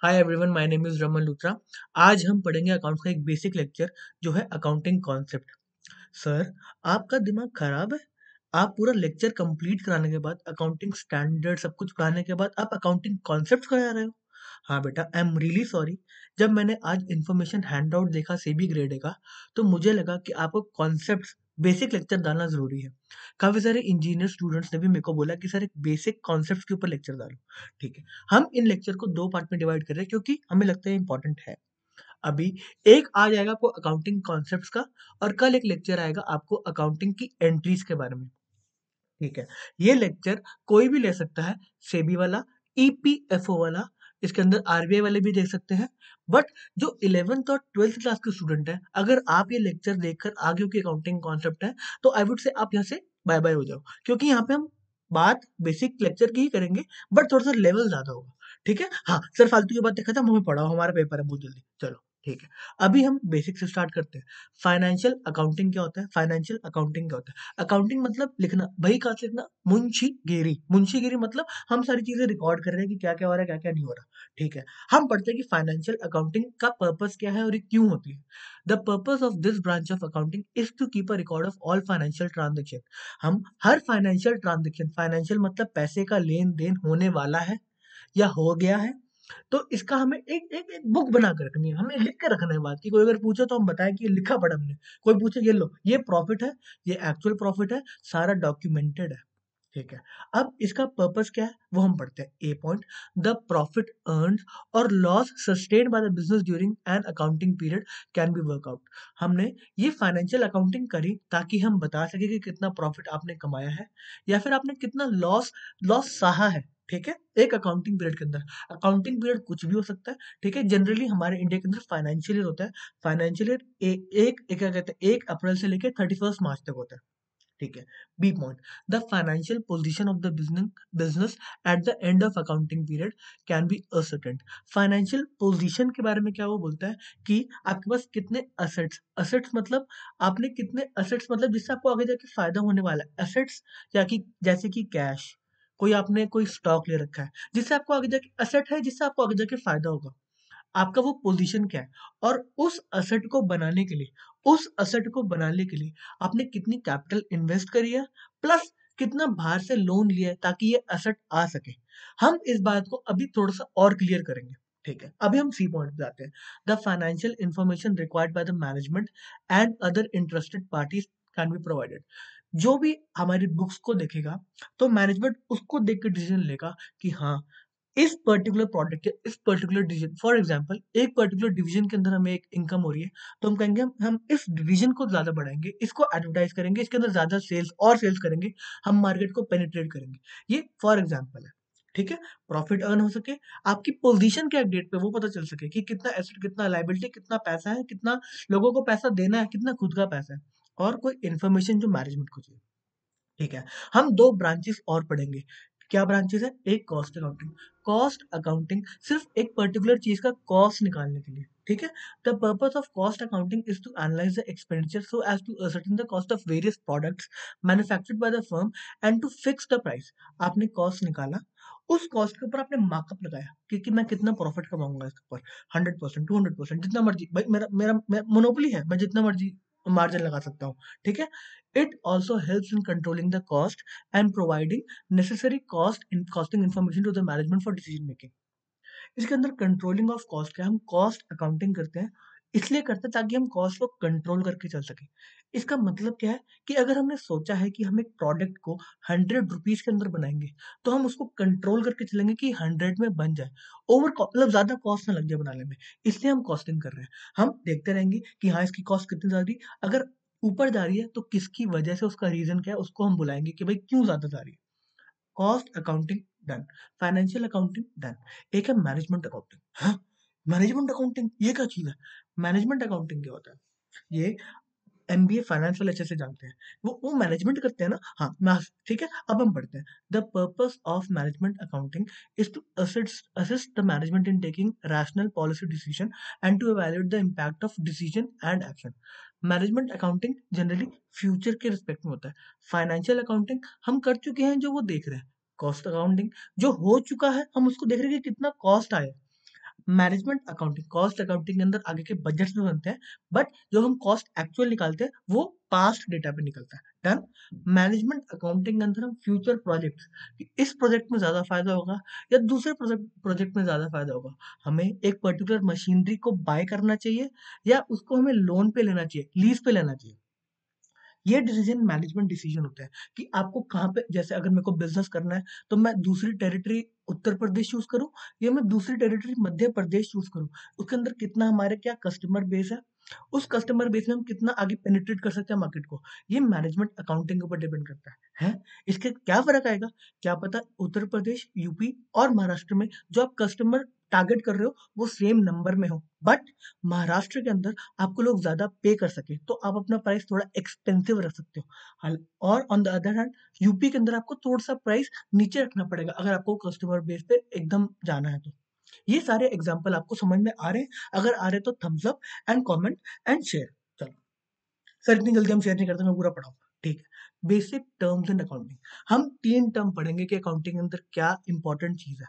Hi everyone, my name is Raman Luthra. आज हम पढ़ेंगे अकाउंट्स का एक बेसिक लेक्चर जो है अकाउंटिंग कॉन्सेप्ट। सर, आपका दिमाग खराब है? आप पूरा लेक्चर कंप्लीट कराने के बाद, अकाउंटिंग स्टैंडर्ड सब कुछ पढ़ाने के बाद आप अकाउंटिंग कॉन्सेप्ट करा रहे हो? हाँ बेटा, आई एम रियली सॉरी। जब मैंने आज इन्फॉर्मेशन हैंडआउट देखा सेबी ग्रेडे का, तो मुझे लगा कि आपको कॉन्सेप्ट्स बेसिक लेक्चर डालना ज़रूरी है। काफ़ी सारे इंजीनियर स्टूडेंट्स ने भी मेरे को बोला कि सर एक बेसिक कॉन्सेप्ट्स के ऊपर लेक्चर डालो। ठीक है, हम इन लेक्चर को 2 पार्ट में डिवाइड कर रहे हैं क्योंकि हमें लगता है इम्पोर्टेंट है। अभी एक आ जाएगा आपको अकाउंटिंग कॉन्सेप्ट्स का और कल एक लेक्चर आएगा आपको अकाउंटिंग की एंट्रीज के बारे में। ठीक है, ये लेक्चर कोई भी ले सकता है, सेबी वाला, ईपीएफओ वाला, इसके अंदर आरबीआई वाले भी देख सकते हैं। बट जो 11th और 12th क्लास के स्टूडेंट हैं, अगर आप ये लेक्चर देखकर आगे की अकाउंटिंग कॉन्सेप्ट है, तो आई वुड से आप यहाँ से बाय बाय हो जाओ, क्योंकि यहाँ पे हम बात बेसिक लेक्चर की ही करेंगे, बट थोड़ा सा लेवल ज्यादा होगा। ठीक है, हाँ सर, फालतू की बात खत्म, हमें पढ़ाओ, हमारा पेपर है बहुत जल्दी, चलो। ठीक है, अभी हम बेसिक से स्टार्ट करते हैं। फाइनेंशियल अकाउंटिंग क्या होता है? फाइनेंशियल अकाउंटिंग क्या होता है? अकाउंटिंग मतलब लिखना, भाई कहाँ से लिखना? मुंशीगिरी। मुंशीगिरी मतलब हम सारी चीजें रिकॉर्ड कर रहे हैं कि क्या क्या हो रहा है, क्या क्या नहीं हो रहा। ठीक है, हम पढ़ते हैं कि फाइनेंशियल अकाउंटिंग का पर्पस क्या है और ये क्यों होती है। The purpose of this branch of accounting is to keep a record of all financial transaction. हम हर फाइनेंशियल ट्रांजेक्शन, फाइनेंशियल मतलब पैसे का लेन देन होने वाला है या हो गया है, तो इसका हमें एक बुक बना के रखनी है, हमें लिख के रखना है बात की। कोई अगर पूछे तो हम बताएं कि ये लिखा पढ़ा हमने। कोई पूछे ये लो ये प्रॉफिट है, ये एक्चुअल प्रॉफिट है, सारा डॉक्यूमेंटेड है। ठीक है, अब इसका पर्पस क्या है वो हम पढ़ते हैं। ए पॉइंट, द प्रॉफिट अर्न्ड और loss sustained by the business during an accounting period can B workout. हमने ये फाइनेंशियल अकाउंटिंग करी ताकि हम बता सके कि कितना प्रॉफिट आपने कमाया है या फिर आपने कितना लॉस लॉस सहा है। ठीक है, एक अकाउंटिंग पीरियड के अंदर। अकाउंटिंग पीरियड कुछ भी हो सकता है। ठीक है, जनरली हमारे इंडिया के अंदर फाइनेंशियल ईयर होता है। फाइनेंशियल ईयर क्या कहते हैं, 1 अप्रैल से लेकर 31 मार्च तक होता है। ठीक है, B point, the financial position of the business at the end of accounting period can be ascertained. Financial position के बारे में क्या वो बोलता है कि आपके पास कितने असेट्स, असेट्स मतलब आपने कितने असेट्स, मतलब जिससे आपको आगे जाके फायदा होने वाला है। असेट्स या कि जैसे कि कैश, कोई आपने कोई स्टॉक ले रखा है जिससे आपको आगे जाके असेट है, जिससे आपको आगे जाके फायदा होगा। आपका वो पोजीशन क्या है, और उस असेट को बनाने के लिए आपने कितनी कैपिटल इन्वेस्ट करी है, प्लस कितना बाहर से लोन लिया है ताकि ये असेट आ सके। हम इस बात को अभी थोड़ा सा और क्लियर करेंगे। ठीक है, अभी हम सी पॉइंट पे आते हैं। The financial information required by the management and other interested parties can be provided. जो भी हमारी बुक्स को देखेगा, तो मैनेजमेंट उसको देख के डिसीजन लेगा कि हाँ, इस पर्टिकुलर प्रोडक्ट या इस पर्टिकुलर डिवीजन, फॉर एग्जांपल एक पर्टिकुलर डिवीजन के अंदर हमें एक इनकम हो रही है, तो हम कहेंगे हम इस डिवीजन को ज्यादा बढ़ाएंगे, इसको एडवर्टाइज करेंगे, इसके अंदर ज्यादा सेल्स और सेल्स करेंगे, हम मार्केट को पेनिट्रेट करेंगे। ये फॉर एग्जांपल है। ठीक है, प्रॉफिट अर्न हो सके, आपकी पोजीशन क्या डेट पे वो पता चल सके कि कितना एसेट, कितना लायबिलिटी, कितना पैसा है, कितना लोगों को पैसा देना है, कितना खुद का पैसा है, और कोई इन्फॉर्मेशन जो मैनेजमेंट को चाहिए। ठीक है, हम 2 ब्रांचेस और पढ़ेंगे। क्या ब्रांचेस है? एक कॉस्ट अकाउंटिंग। कॉस्ट अकाउंटिंग सिर्फ एक पर्टिकुलर चीज का कॉस्ट निकालने के लिए। ठीक है, the purpose of cost accounting is to analyse the expenditure so as to ascertain the cost of various products manufactured by the firm and to fix the price. आपने कॉस्ट निकाला, उस कॉस्ट के ऊपर आपने मार्कअप लगाया कि मैं कितना प्रॉफिट कमाऊंगा इसके ऊपर। 100%, 200%, जितना मर्जी, भाई मेरा मेरा मोनोपोली है, मैं जितना मर्जी मार्जिन लगा सकता हूँ। ठीक है, it also helps in controlling the cost and providing necessary costing information to the management for decision making. इसके अंदर कंट्रोलिंग ऑफ कॉस्ट क्या है? हम कॉस्ट अकाउंटिंग करते हैं, इसलिए करते हैं ताकि हम कॉस्ट को कंट्रोल करके चल सके। इसका मतलब क्या है कि अगर हमने सोचा है कि हम एक प्रोडक्ट को 100 रुपीज के अंदर बनाएंगे, तो हम उसको कंट्रोल करके चलेंगे कि 100 में बन जाए, मतलब ज्यादा कॉस्ट ना लग जाए बनाने में, इसलिए हम कॉस्टिंग कर रहे हैं। हम देखते रहेंगे कि हाँ, इसकी कॉस्ट कितनी जा रही, अगर ऊपर जा रही है तो किसकी वजह से, उसका रीजन क्या है, उसको हम बुलाएंगे कि भाई क्यों ज्यादा जा रही है। Cost accounting done, financial accounting done. एक है मैनेजमेंट अकाउंटिंग। हाँ, मैनेजमेंट अकाउंटिंग ये क्या चीज है? मैनेजमेंट अकाउंटिंग क्या होता है? ये एमबीए फाइनेंस वाले अच्छे से जानते हैं, वो मैनेजमेंट करते हैं ना। हाँ, ठीक है, अब हम पढ़ते हैं। The purpose of management accounting is to assist the management in taking rational policy decision and to evaluate the impact of decision and action. Management accounting generally future के रिस्पेक्ट में होता है। फाइनेंशियल अकाउंटिंग हम कर चुके हैं, जो वो देख रहे हैं। कॉस्ट अकाउंटिंग जो हो चुका है, हम उसको देख रहे हैं कि कितना कॉस्ट आया। मैनेजमेंट अकाउंटिंग, कॉस्ट अकाउंटिंग के अंदर आगे के बजट्स भी बनते हैं, बट जो हम कॉस्ट एक्चुअल निकालते हैं वो पास्ट डेटा पे निकलता है। डन। मैनेजमेंट अकाउंटिंग के अंदर हम फ्यूचर प्रोजेक्ट्स, कि इस प्रोजेक्ट में ज्यादा फायदा होगा या दूसरे प्रोजेक्ट में ज्यादा फायदा होगा, हमें एक पर्टिकुलर मशीनरी को बाय करना चाहिए या उसको हमें लोन पे लेना चाहिए, लीज पे लेना चाहिए। ये डिसीजन मैनेजमेंट डिसीजन होता है कि आपको कहाँ पे, जैसे अगर मेरे को बिजनेस करना है तो मैं दूसरी टेरिटरी उत्तर प्रदेश चूज करूँ या मैं दूसरी टेरिटरी मध्य प्रदेश चूज करूँ, उसके अंदर कितना हमारे क्या कस्टमर बेस है, उस कस्टमर बेस में हम कितना आगे पेनिट्रेट कर सकते हैं मार्केट को, ये मैनेजमेंट अकाउंटिंग के ऊपर डिपेंड करता है। इसके क्या फर्क आएगा, क्या पता उत्तर प्रदेश, यूपी और महाराष्ट्र में जो आप कस्टमर टारगेट कर रहे हो वो सेम नंबर में हो, बट महाराष्ट्र के अंदर आपको लोग ज्यादा पे कर सके तो आप अपना प्राइस थोड़ा एक्सपेंसिव रख सकते हो। और on the other hand UP के अंदर आपको थोड़ा सा प्राइस नीचे रखना पड़ेगा अगर आपको कस्टमर बेस पे एकदम जाना है तो। ये सारे एग्जांपल आपको समझ में आ रहे हैं? अगर आ रहे हैं तो thumbs up and comment and share. चलो सर, इतनी जल्दी हम शेयर नहीं करते, मैं पूरा पढ़ाऊंगा, ठीक है। बेसिक टर्म्स इन अकाउंटिंग, हम 3 टर्म पढ़ेंगे कि अकाउंटिंग के अंदर क्या इंपॉर्टेंट चीज है।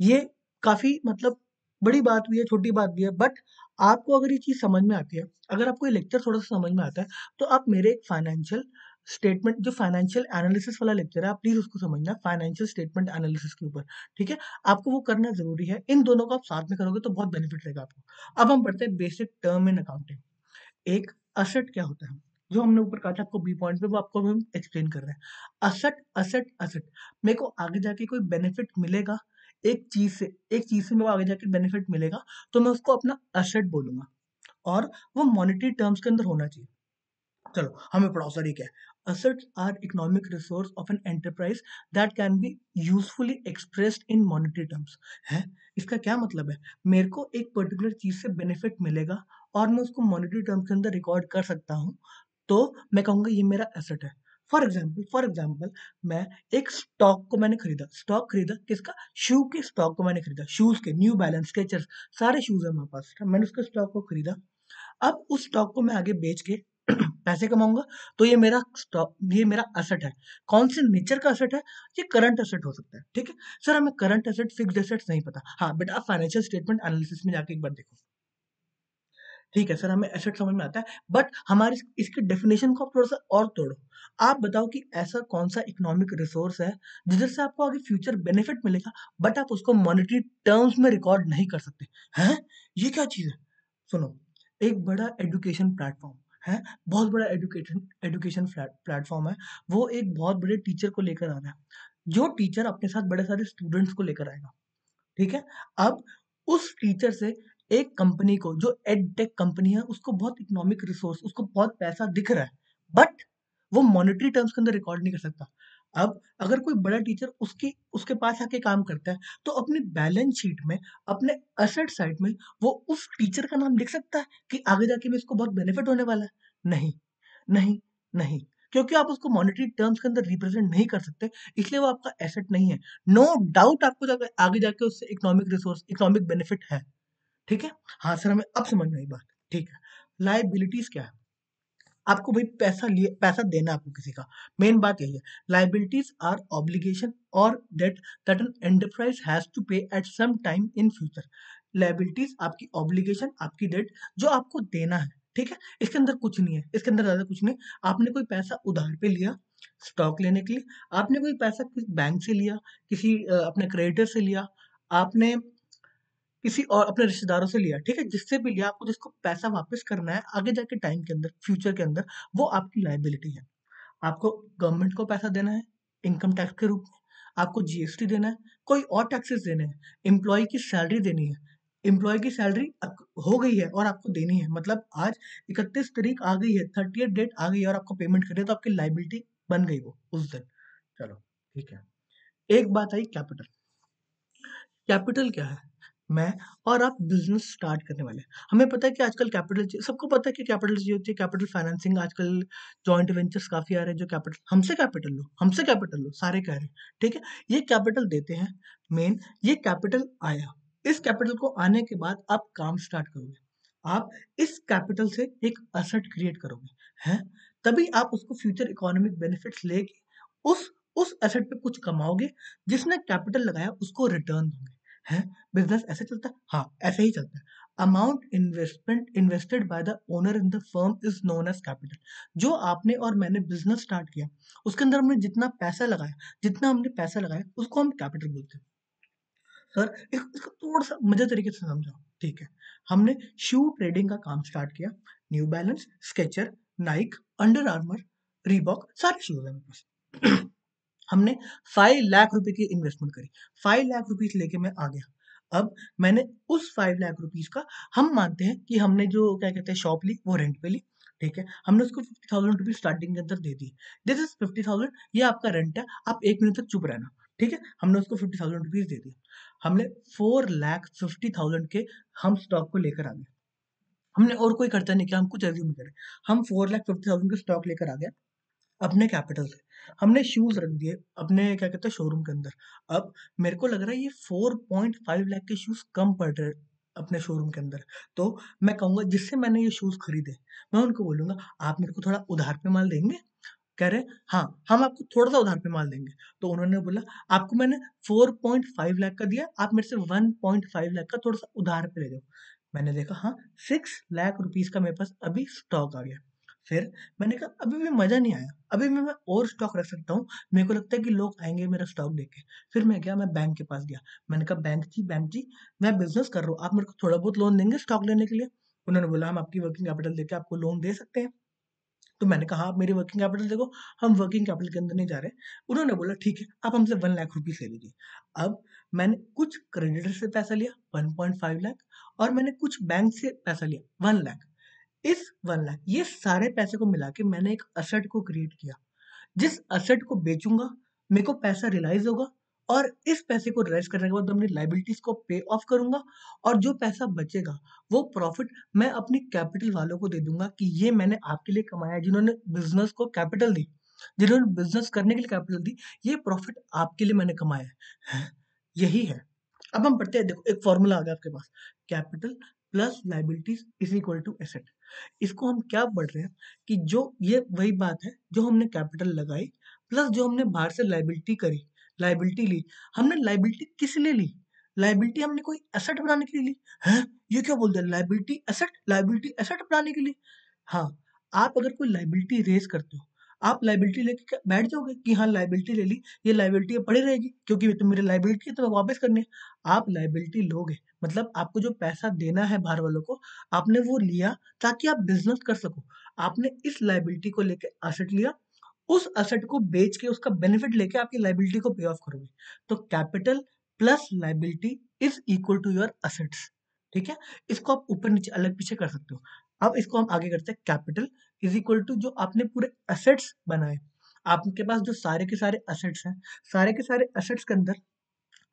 ये काफी मतलब बड़ी बात भी है, छोटी बात भी है, बट आपको अगर ये चीज समझ में आती है, अगर आपको ये लेक्चर थोड़ा सा समझ में आता है, तो आप मेरे एक फाइनेंशियल स्टेटमेंट, जो फाइनेंशियल एनालिसिस वाला लेक्चर है, आप प्लीज उसको समझना, फाइनेंशियल स्टेटमेंट एनालिसिस के ऊपर, ठीक है। आपको वो करना जरूरी है, इन दोनों को आप साथ में करोगे तो बहुत बेनिफिट रहेगा आपको। अब हम पढ़ते हैं बेसिक टर्म इन अकाउंटिंग। एक असेट क्या होता है, जो हमने ऊपर कहा था आपको बी पॉइंट पे, वो आपको हम एक्सप्लेन कर रहे हैं। असेट, असेट, असेट, मेरे को आगे जाके कोई बेनिफिट मिलेगा एक चीज से, एक चीज से मेरे को आगे जाके बेनिफिट मिलेगा तो मैं उसको अपना असेट बोलूंगा, और वो मॉनेटरी टर्म्स के अंदर होना चाहिए। चलो हमें पढ़ाओ सर, ये क्या है। Assets are economic resource of an enterprise that can be usefully expressed in monetary terms. है, इसका क्या मतलब है, मेरे को एक पर्टिकुलर चीज से बेनिफिट मिलेगा और मैं उसको मॉनेटरी टर्म्स के अंदर रिकॉर्ड कर सकता हूँ, तो मैं कहूंगा ये मेरा एसेट है। फॉर एग्जाम्पल मैं एक स्टॉक को मैंने खरीदा, स्टॉक खरीदा किसका, शू के स्टॉक को मैंने खरीदा, शूज के, न्यू बैलेंस, स्केचर्स, सारे शूज है मेरे पास, मैंने उसके स्टॉक को खरीदा। अब उस स्टॉक को मैं आगे बेच के पैसे कमाऊंगा, तो ये मेरा स्टॉक, ये मेरा असेट है। कौन से नेचर का असेट है, ये करंट असेट हो सकता है, ठीक है। सर हमें करंट असेट, फिक्स्ड एसेट्स नहीं पता, हाँ बेटा आप फाइनेंशियल स्टेटमेंट एनालिसिस में जाके एक बार देखो, ठीक है। सर हमें एसेट समझ में आता है, बट हमारी इसकी डेफिनेशन को आप थोड़ा सा और तोड़ो। आप बताओ कि ऐसा कौन सा इकोनॉमिक रिसोर्स है जिधर से आपको आगे फ्यूचर बेनिफिट मिलेगा, बट आप उसको मॉनेटरी टर्म्स में रिकॉर्ड नहीं कर सकते हैं, ये क्या चीज है। सुनो, एक बड़ा एजुकेशन प्लेटफॉर्म है, बहुत बड़ा एजुकेशन एजुकेशन प्लेटफॉर्म है, वो एक बहुत बड़े टीचर को लेकर आ रहा है, जो टीचर अपने साथ बड़े सारे स्टूडेंट्स को लेकर आएगा, ठीक है। अब उस टीचर से एक कंपनी को, जो एडटेक कंपनी है, उसको बहुत इकोनॉमिक रिसोर्स, उसको बहुत पैसा दिख रहा है, बट वो मॉनेटरी टर्म्स के अंदर रिकॉर्ड नहीं कर सकता। अब अगर कोई बड़ा टीचर उसकी उसके पास आके काम करता है, तो अपनी बैलेंस शीट में, अपने असेट साइड में, वो उस टीचर का नाम लिख सकता है कि आगे जाके भी इसको बहुत बेनिफिट होने वाला है। नहीं, नहीं, नहीं, क्योंकि आप उसको मॉनेटरी टर्म्स के अंदर रिप्रेजेंट नहीं कर सकते, इसलिए वो आपका एसेट नहीं है। नो डाउट आपको जाकर आगे जाके उससे इकोनॉमिक रिसोर्स, इकोनॉमिक बेनिफिट है, ठीक है। हाँ सर, हमें अब समझ में आई बात, ठीक है। लाइबिलिटीज क्या है, आपको भाई पैसा लिए, पैसा देना है आपको किसी का, मेन बात यही है। लाइबिलिटीज आर ऑब्लिगेशन और debt that an enterprise has to pay at some time in future. Liabilities आपकी ऑब्लिगेशन, आपकी डेट, जो आपको देना है, ठीक है। इसके अंदर कुछ नहीं है, इसके अंदर ज्यादा कुछ नहीं। आपने कोई पैसा उधार पे लिया स्टॉक लेने के लिए, आपने कोई पैसा किसी बैंक से लिया, किसी अपने क्रेडिटर से लिया, आपने किसी और अपने रिश्तेदारों से लिया, ठीक है, जिससे भी लिया, आपको जिसको पैसा वापस करना है आगे जाके टाइम के अंदर, फ्यूचर के अंदर, वो आपकी लायबिलिटी है। आपको गवर्नमेंट को पैसा देना है इनकम टैक्स के रूप में, आपको जीएसटी देना है, कोई और टैक्सेस देने हैं, एम्प्लॉय की सैलरी देनी है, एम्प्लॉय की सैलरी हो गई है और आपको देनी है, मतलब आज 31 तारीख आ गई है, 30th डेट आ गई है और आपको पेमेंट करिए, तो आपकी लाइबिलिटी बन गई वो उस दिन। चलो ठीक है। एक बात आई कैपिटल। कैपिटल क्या है, मैं और आप बिजनेस स्टार्ट करने वाले हैं, हमें पता है कि आजकल कैपिटल, सबको पता है कि कैपिटल चाहिए होती है, कैपिटल फाइनेंसिंग, आजकल जॉइंट वेंचर्स काफी आ रहे हैं, जो कैपिटल, हमसे कैपिटल लो, हमसे कैपिटल लो, सारे कह रहे हैं, ठीक है। ये कैपिटल देते हैं, मेन ये कैपिटल आया, इस कैपिटल को आने के बाद आप काम स्टार्ट करोगे, आप इस कैपिटल से एक असेट क्रिएट करोगे, हैं, तभी आप उसको फ्यूचर इकोनॉमिक बेनिफिट्स लेके उस एसेट पे कुछ कमाओगे, जिसने कैपिटल लगाया उसको रिटर्न दोगे, है, बिजनेस ऐसे चलता है? हाँ, ऐसे ही चलता है। Amount invested by the owner in the firm is known as capital. जो आपने और मैंने बिजनेस स्टार्ट किया, उसके अंदर हमने जितना पैसा लगाया, उसको हम कैपिटल बोलते हैं। सर इसको थोड़ा सा मजे तरीके से समझाओ। ठीक है, हमने शू ट्रेडिंग का काम स्टार्ट किया। New balance, sketcher, Naik, under armour, Reebok, सारे शूज है मेरे पास। हमने 5 लाख रुपए की इन्वेस्टमेंट करी। 5 लाख रुपीज लेके मैं आ गया। अब मैंने उस 5 लाख रुपीज का, हम मानते हैं कि हमने जो क्या कहते हैं शॉप ली, वो रेंट पे ली। ठीक है, हमने उसको 50,000 रुपीज स्टार्टिंग के अंदर दे दी। दिस इज 50,000, ये आपका रेंट है, आप 1 मिनट तक चुप रहना। ठीक है, हमने उसको 50,000 रुपीज दे दिया। हमने 4,50,000 के हम स्टॉक को लेकर आ गए। हमने और कोई खर्चा नहीं किया, हम कुछ एज्यूम करें, हम 4,50,000 के स्टॉक लेकर आ गए अपने कैपिटल से। हमने शूज रख दिए अपने क्या कहते हैं शोरूम के अंदर। अब मेरे को लग रहा है ये 4.5 लाख के शूज कम पड़ रहे हैं अपने शोरूम के अंदर। तो मैं कहूंगा जिससे मैंने ये शूज खरीदे, मैं उनको बोलूंगा आप मेरे को थोड़ा उधार पे माल देंगे। कह रहे हाँ, हम आपको थोड़ा सा उधार पे माल देंगे। तो उन्होंने बोला आपको मैंने 4.5 लाख का दिया, आप मेरे से 1.5 लाख का थोड़ा सा उधार पे ले जाओ। मैंने देखा हाँ, 6 लाख रुपीज का मेरे पास अभी स्टॉक आ गया। फिर मैंने कहा अभी भी मजा नहीं आया, अभी भी मैं और स्टॉक रख सकता हूँ, मेरे को लगता है कि लोग आएंगे मेरा स्टॉक देख के। फिर मैं गया, मैं बैंक के पास गया। मैंने कहा बैंक जी मैं बिजनेस कर रहा हूँ, आप मेरे को थोड़ा बहुत लोन देंगे स्टॉक लेने के लिए? उन्होंने बोला हम आपकी वर्किंग कैपिटल देके आपको लोन दे सकते हैं। तो मैंने कहा आप मेरी वर्किंग कैपिटल देखो, हम वर्किंग कैपिटल के अंदर नहीं जा रहे। उन्होंने बोला ठीक है, आप हमसे 1 लाख रुपीज ले लीजिए। अब मैंने कुछ क्रेडिटर से पैसा लिया 1.5 लाख, और मैंने कुछ बैंक से पैसा लिया 1 लाख। इस 1 लाख, ये सारे पैसे को मिला के मैंने एक असेट को क्रिएट किया। जिस असेट को बेचूंगा, मेरे को पैसा रियलाइज होगा, और इस पैसे को रियलाइज करने के बाद मैं अपनी लाइबिलिटीज को पे ऑफ करूंगा, और जो पैसा बचेगा वो प्रॉफिट मैं अपनी कैपिटल वालों को दे दूंगा कि ये मैंने आपके लिए कमाया, जिन्होंने बिजनेस को कैपिटल दी, जिन्होंने बिजनेस करने के लिए कैपिटल दी, ये प्रॉफिट आपके लिए मैंने कमाया है। यही है। अब हम पढ़ते हैं, देखो एक फॉर्मूला आ गया आपके पास, capital plus liabilities is equal to asset. इसको हम क्या पढ़ रहे हैं कि जो ये वही बात है, जो हमने कैपिटल लगाई प्लस जो हमने बाहर से लाइबिलिटी करी, लाइबिलिटी ली। हमने लाइबिलिटी किस लिए ली? लाइबिलिटी हमने कोई एसेट बनाने के लिए ली है। ये क्या बोलते हैं, लाइबिलिटी एसेट बनाने के लिए? हाँ, आप अगर कोई लाइबिलिटी रेज करते हो, आप लाइबिलिटी लेके क्या बैठ जाओगे कि हाँ लाइबिलिटी ले ली, ये लाइबिलिटी पड़ी रहेगी क्योंकि ये तो मेरी लाइबिलिटी है तो वापस करनी है। आप लाइबिलिटी लोगे मतलब आपको जो पैसा देना है बाहर वालों को, आपने वो लिया ताकि आप बिजनेस कर सको। आपने इस लाइबिलिटी को लेके एसेट लिया, उस एसेट को बेच के उसका बेनिफिट लेके आपकी लाइबिलिटी को पे ऑफ करोगे। तो capital plus liability is equal to your assets. ठीक है, इसको आप ऊपर नीचे अलग पीछे कर सकते हो। अब इसको हम आगे करते हैं, कैपिटल इज इक्वल टू जो आपने पूरे असेट्स बनाए, आपके पास जो सारे के सारे असेट्स हैं, सारे के सारे असेट्स के अंदर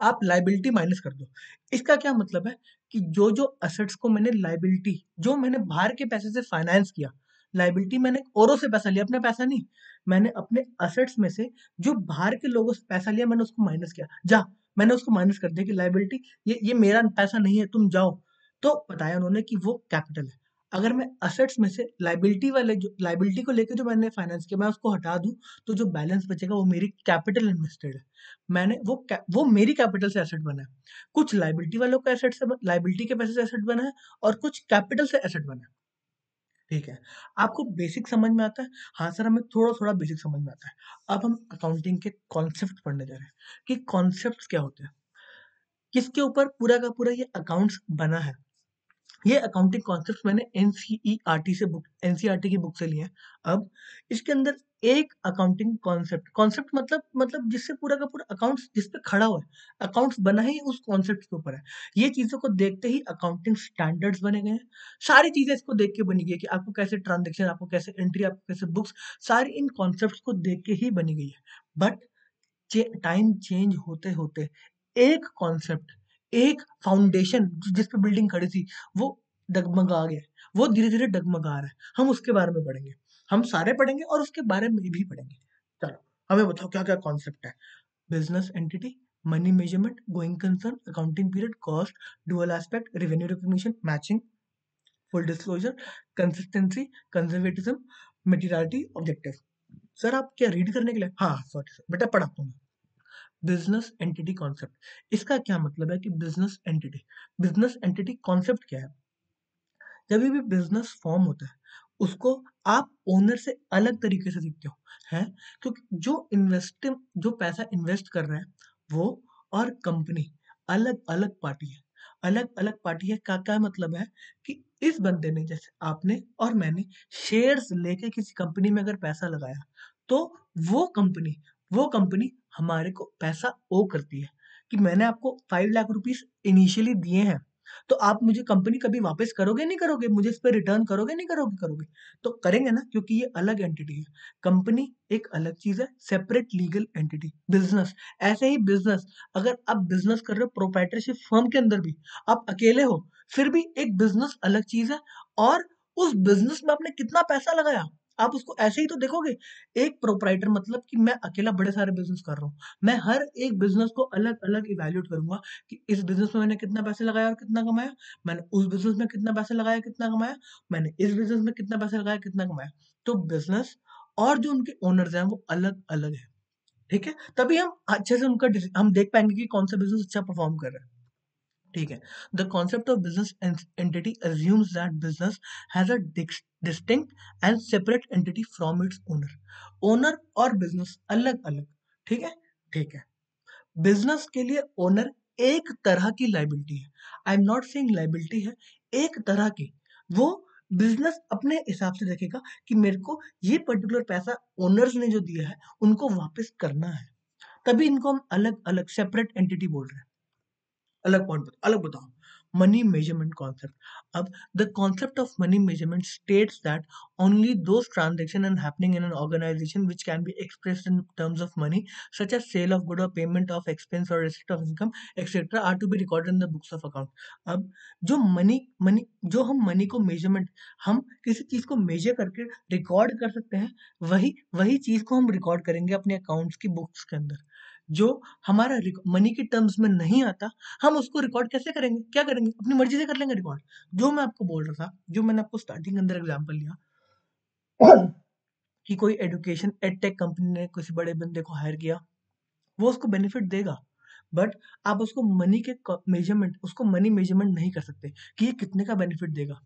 आप लाइबिलिटी माइनस कर दो। इसका क्या मतलब है कि जो जो असेट्स को मैंने लाइबिलिटी, जो मैंने बाहर के पैसे से फाइनेंस किया, लाइबिलिटी मैंने औरों से पैसा लिया, अपना पैसा नहीं, मैंने अपने असेट्स में से जो बाहर के लोगों से पैसा लिया मैंने उसको माइनस किया। जा, मैंने उसको माइनस कर दिया कि लाइबिलिटी ये मेरा पैसा नहीं है, तुम जाओ। तो बताया उन्होंने कि वो कैपिटल है। अगर मैं असेट्स में से लाइबिलिटी को लेकर जो मैंने फाइनेंस किया मैं उसको हटा दूं, तो जो बैलेंस बचेगा वो मेरी कैपिटल इन्वेस्टेड है। मैंने वो मेरी कैपिटल से एसेट बना है। कुछ लाइबिलिटी वालों का एसेट से, लाइबिलिटी के पैसे से एसेट बना है, और कुछ कैपिटल से एसेट बना है। ठीक है, आपको बेसिक समझ में आता है? हाँ सर, हमें थोड़ा थोड़ा बेसिक समझ में आता है। अब हम अकाउंटिंग के कॉन्सेप्ट पढ़ने जा रहे हैं कि कॉन्सेप्ट क्या होते हैं, किसके ऊपर पूरा का पूरा ये अकाउंट्स बना है। ये अकाउंटिंग कॉन्सेप्ट्स मैंने एनसीईआरटी की बुक से लिए हैं। अब इसके अंदर एक अकाउंटिंग कॉन्सेप्ट, कॉन्सेप्ट मतलब जिससे पूरा का पूरा अकाउंट्स जिस पे खड़ा हुआ है, अकाउंट्स बना ही उस कॉन्सेप्ट के ऊपर है। ये चीजों को देखते ही अकाउंटिंग स्टैंडर्ड्स बने गए हैं। सारी चीजें इसको देख के बनी गई है कि आपको कैसे ट्रांजेक्शन, आपको कैसे एंट्री, आपको कैसे बुक्स, सारी इन कॉन्सेप्ट्स को देख के ही बनी गई है। बट टाइम चेंज होते होते एक कॉन्सेप्ट, एक फाउंडेशन जिस पे बिल्डिंग खड़ी थी, वो डगमगा गया, वो धीरे धीरे डगमगा रहा है। हम उसके बारे में पढ़ेंगे, हम सारे पढ़ेंगे और उसके बारे में भी पढ़ेंगे। चलो, हमें बताओ क्या क्या कॉन्सेप्ट है। Business entity, money measurement, going concern, accounting period, cost, dual aspect, revenue recognition, matching, full disclosure, consistency, conservatism, materiality, objective. Sir आप क्या रीड करने के लिए? हाँ सॉरी सर, बेटा पढ़ाता हूँ। Business entity concept. इसका क्या मतलब है कि बिजनेस एंटिटी कॉन्सेप्ट क्या है? जब भी बिजनेस फॉर्म होता है उसको आप ओनर से अलग तरीके से दिखते हो, हैं? क्योंकि जो पैसा इन्वेस्ट कर रहा है वो और कंपनी अलग अलग पार्टी है। अलग अलग पार्टी है का क्या मतलब है कि इस बंदे ने, जैसे आपने और मैंने शेयर्स लेके किसी कंपनी में अगर पैसा लगाया तो वो कंपनी वो कंपनी हमारे को पैसा ओ करती है कि मैंने आपको 5 लाख रुपीस इनिशियली दिए हैं, तो आप मुझे कंपनी कभी वापस करोगे नहीं करोगे, मुझे इस पे रिटर्न करोगे नहीं करोगे करोगे? तो करेंगे ना, क्योंकि ये अलग एंटिटी है। कंपनी एक अलग चीज है, सेपरेट लीगल एंटिटी। बिजनेस ऐसे ही, बिजनेस अगर आप बिजनेस कर रहे हो प्रोप्राइटरशिप फर्म के अंदर भी, आप अकेले हो, फिर भी एक बिजनेस अलग चीज है। और उस बिजनेस में आपने कितना पैसा लगाया आप उसको ऐसे ही तो देखोगे। एक प्रोप्राइटर मतलब कि मैं अकेला बड़े सारे बिजनेस कर रहा हूँ, मैं हर एक बिजनेस को अलग अलग इवेल्यूएट करूंगा कि इस बिजनेस में मैंने कितना पैसे लगाया और कितना कमाया, मैंने उस बिजनेस में कितना पैसे लगाया कितना कमाया, मैंने इस बिजनेस में कितना पैसे लगाया कितना कमाया। तो बिजनेस और जो उनके ओनर्स हैं वो अलग अलग है, ठीक है? तभी हम अच्छे से हम देख पाएंगे कि कौन सा बिजनेस अच्छा परफॉर्म कर रहा है, ठीक है? The concept of business entity assumes that business has a distinct and separate entity from its owner और बिजनेस अलग अलग, ठीक है? ठीक है। बिजनेस के लिए ओनर एक तरह की लाइबिलिटी है। I am not saying liability है, एक तरह की। वो बिजनेस अपने हिसाब से देखेगा कि मेरे को ये पर्टिकुलर पैसा ओनर्स ने जो दिया है उनको वापस करना है, तभी इनको हम अलग अलग सेपरेट एंटिटी बोल रहे हैं। अलग बताओ। Money measurement concept. अब the concept of money measurement states that only those transactions and happening in an organization which can be expressed in terms of money, such as sale of good or payment of expense or receipt of income, etc., are to be recorded in the books of account। अब जो money money जो हम money को measurement, हम किसी चीज को major करके रिकॉर्ड कर सकते हैं, वही वही चीज को हम रिकॉर्ड करेंगे अपने अकाउंट्स की बुक्स के अंदर। जो हमारा मनी के टर्म्स में नहीं आता, हम उसको रिकॉर्ड कैसे करेंगे, क्या करेंगे, अपनी मर्जी से कर लेंगे रिकॉर्ड। जो मैं आपको बोल रहा था, जो मैंने आपको स्टार्टिंग के अंदर एग्जांपल लिया कि कोई एडुकेशन एडटेक कंपनी ने किसी बड़े बंदे को हायर किया, वो उसको बेनिफिट देगा, बट आप उसको मेजरमेंट उसको मनी मेजरमेंट नहीं कर सकते कि ये कितने का बेनिफिट देगा।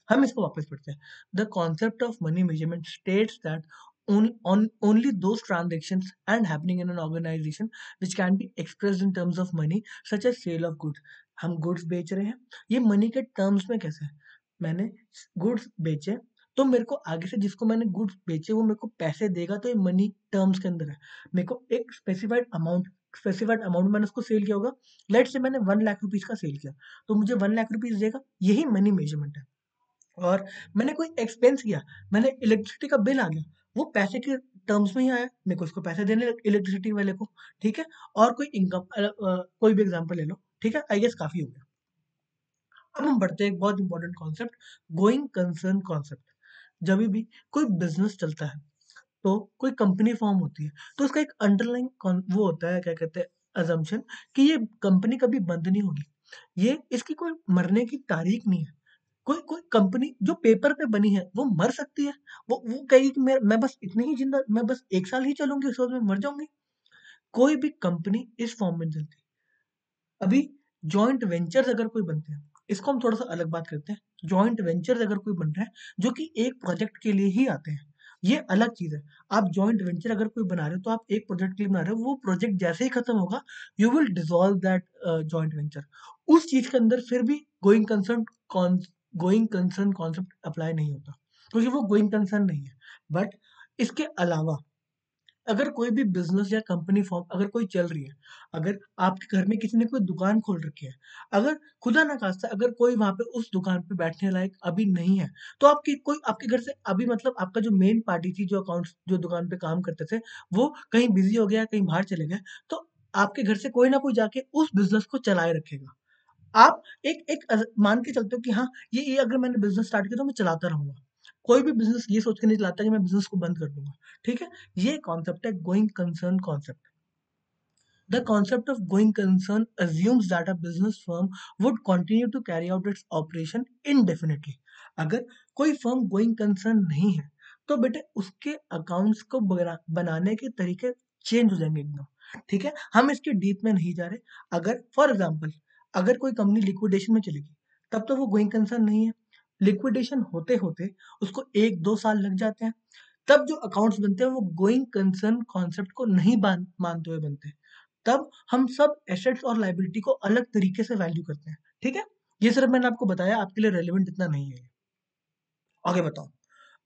हम इसको वापस पढ़ते हैं। The concept of money measurement states that only those transactions and happening in an organization which can be expressed in terms of money, such as sale of goods। हम गुड्स बेच रहे हैं, ये मनी के टर्म्स में कैसे है? मैंने गुड्स बेचे तो मेरे को आगे से जिसको मैंने गुड्स बेचे वो मेरे को पैसे देगा, तो ये मनी टर्म्स के अंदर है। मेरे को एक स्पेसिफाइड अमाउंट मैंने उसको सेल किया होगा। लेट से मैंने 1 लाख रुपीज का सेल किया, तो मुझे 1 लाख रुपीज देगा, यही मनी मेजरमेंट है। और मैंने कोई एक्सपेंस किया, मैंने इलेक्ट्रिसिटी का बिल आ गया, वो पैसे के टर्म्स में ही आया, मेरे को उसको पैसे देने इलेक्ट्रिसिटी वाले को, ठीक है? और कोई इनकम कोई भी एग्जांपल ले लो, ठीक है? आई गेस काफी हो गया। अब हम बढ़ते हैं एक बहुत important concept, going concern concept. जब भी कोई बिजनेस चलता है तो कोई कंपनी फॉर्म होती है, तो उसका एक अंडरलाइन वो होता है, क्या कहते हैं, अजम्पशन, कि ये कंपनी कभी बंद नहीं होगी, ये इसकी कोई मरने की तारीख नहीं है। कोई कोई कंपनी जो पेपर पे बनी है वो मर सकती है, वो कहेगी कि मैं बस इतनी ही जिंदा, मैं बस 1 साल ही चलूंगी, उसके बाद मैं मर जाऊंगी। कोई भी कंपनी इस फॉर्म में नहीं चलती। अभी जॉइंट वेंचर्स अगर कोई बनते हैं, इसको हम थोड़ा सा अलग बात करते हैं। जॉइंट वेंचर्स अगर कोई बन रहा है जो कि एक प्रोजेक्ट के लिए ही आते हैं, ये अलग चीज है। आप जॉइंट वेंचर अगर कोई बना रहे हो तो आप एक प्रोजेक्ट के लिए बना रहे हो, वो प्रोजेक्ट जैसे ही खत्म होगा you will dissolve that joint venture. उस चीज के अंदर फिर भी going concern going concern concept apply नहीं होता, क्योंकि वो गोइंग कंसर्न नहीं है। बट इसके अलावा अगर कोई भी बिजनेस या कंपनी फॉर्म अगर कोई चल रही है, अगर आपके घर में किसी ने कोई दुकान खोल रखी है, अगर खुदा ना खास्ता अगर कोई वहां पे उस दुकान पे बैठने लायक अभी नहीं है, तो आपकी कोई आपके घर से अभी मतलब आपका जो मेन पार्टी थी, जो अकाउंट्स जो दुकान पे काम करते थे, वो कहीं बिजी हो गया, कहीं बाहर चले गए, तो आपके घर से कोई ना कोई जाके उस बिजनेस को चलाए रखेगा। आप एक एक मान के चलते हो कि हाँ, ये अगर मैंने बिजनेस स्टार्ट किया तो मैं चलाता रहूंगा। कोई भी बिजनेस ये सोच के नहीं चलाता कि मैं बिजनेस को बंद कर दूंगा, ठीक है? ये कॉन्सेप्ट है going concern concept. The concept of going concern assumes that a business firm would continue to carry out its operation indefinitely। अगर कोई फर्म गोइंग कंसर्न नहीं है तो बेटे उसके अकाउंट्स को बनाने के तरीके चेंज हो जाएंगे एकदम। ठीक है, हम इसके डीप में नहीं जा रहे। अगर फॉर एग्जांपल अगर कोई कंपनी लिक्विडेशन में चलेगी, तब तो वो गोइंग कंसर्न नहीं है। लिक्विडेशन होते-होते उसको 1-2 साल लग जाते हैं। तब जो अकाउंट्स बनते हैं वो गोइंग कंसर्न कॉन्सेप्ट को नहीं मानते हुए बनते हैं। तब हम सब एसेट्स और लायबिलिटी को अलग तरीके से वैल्यू करते हैं। ठीक है? ये सिर्फ मैंने आपको बताया, आपके लिए रेलेवेंट इतना नहीं है। आगे बताओ।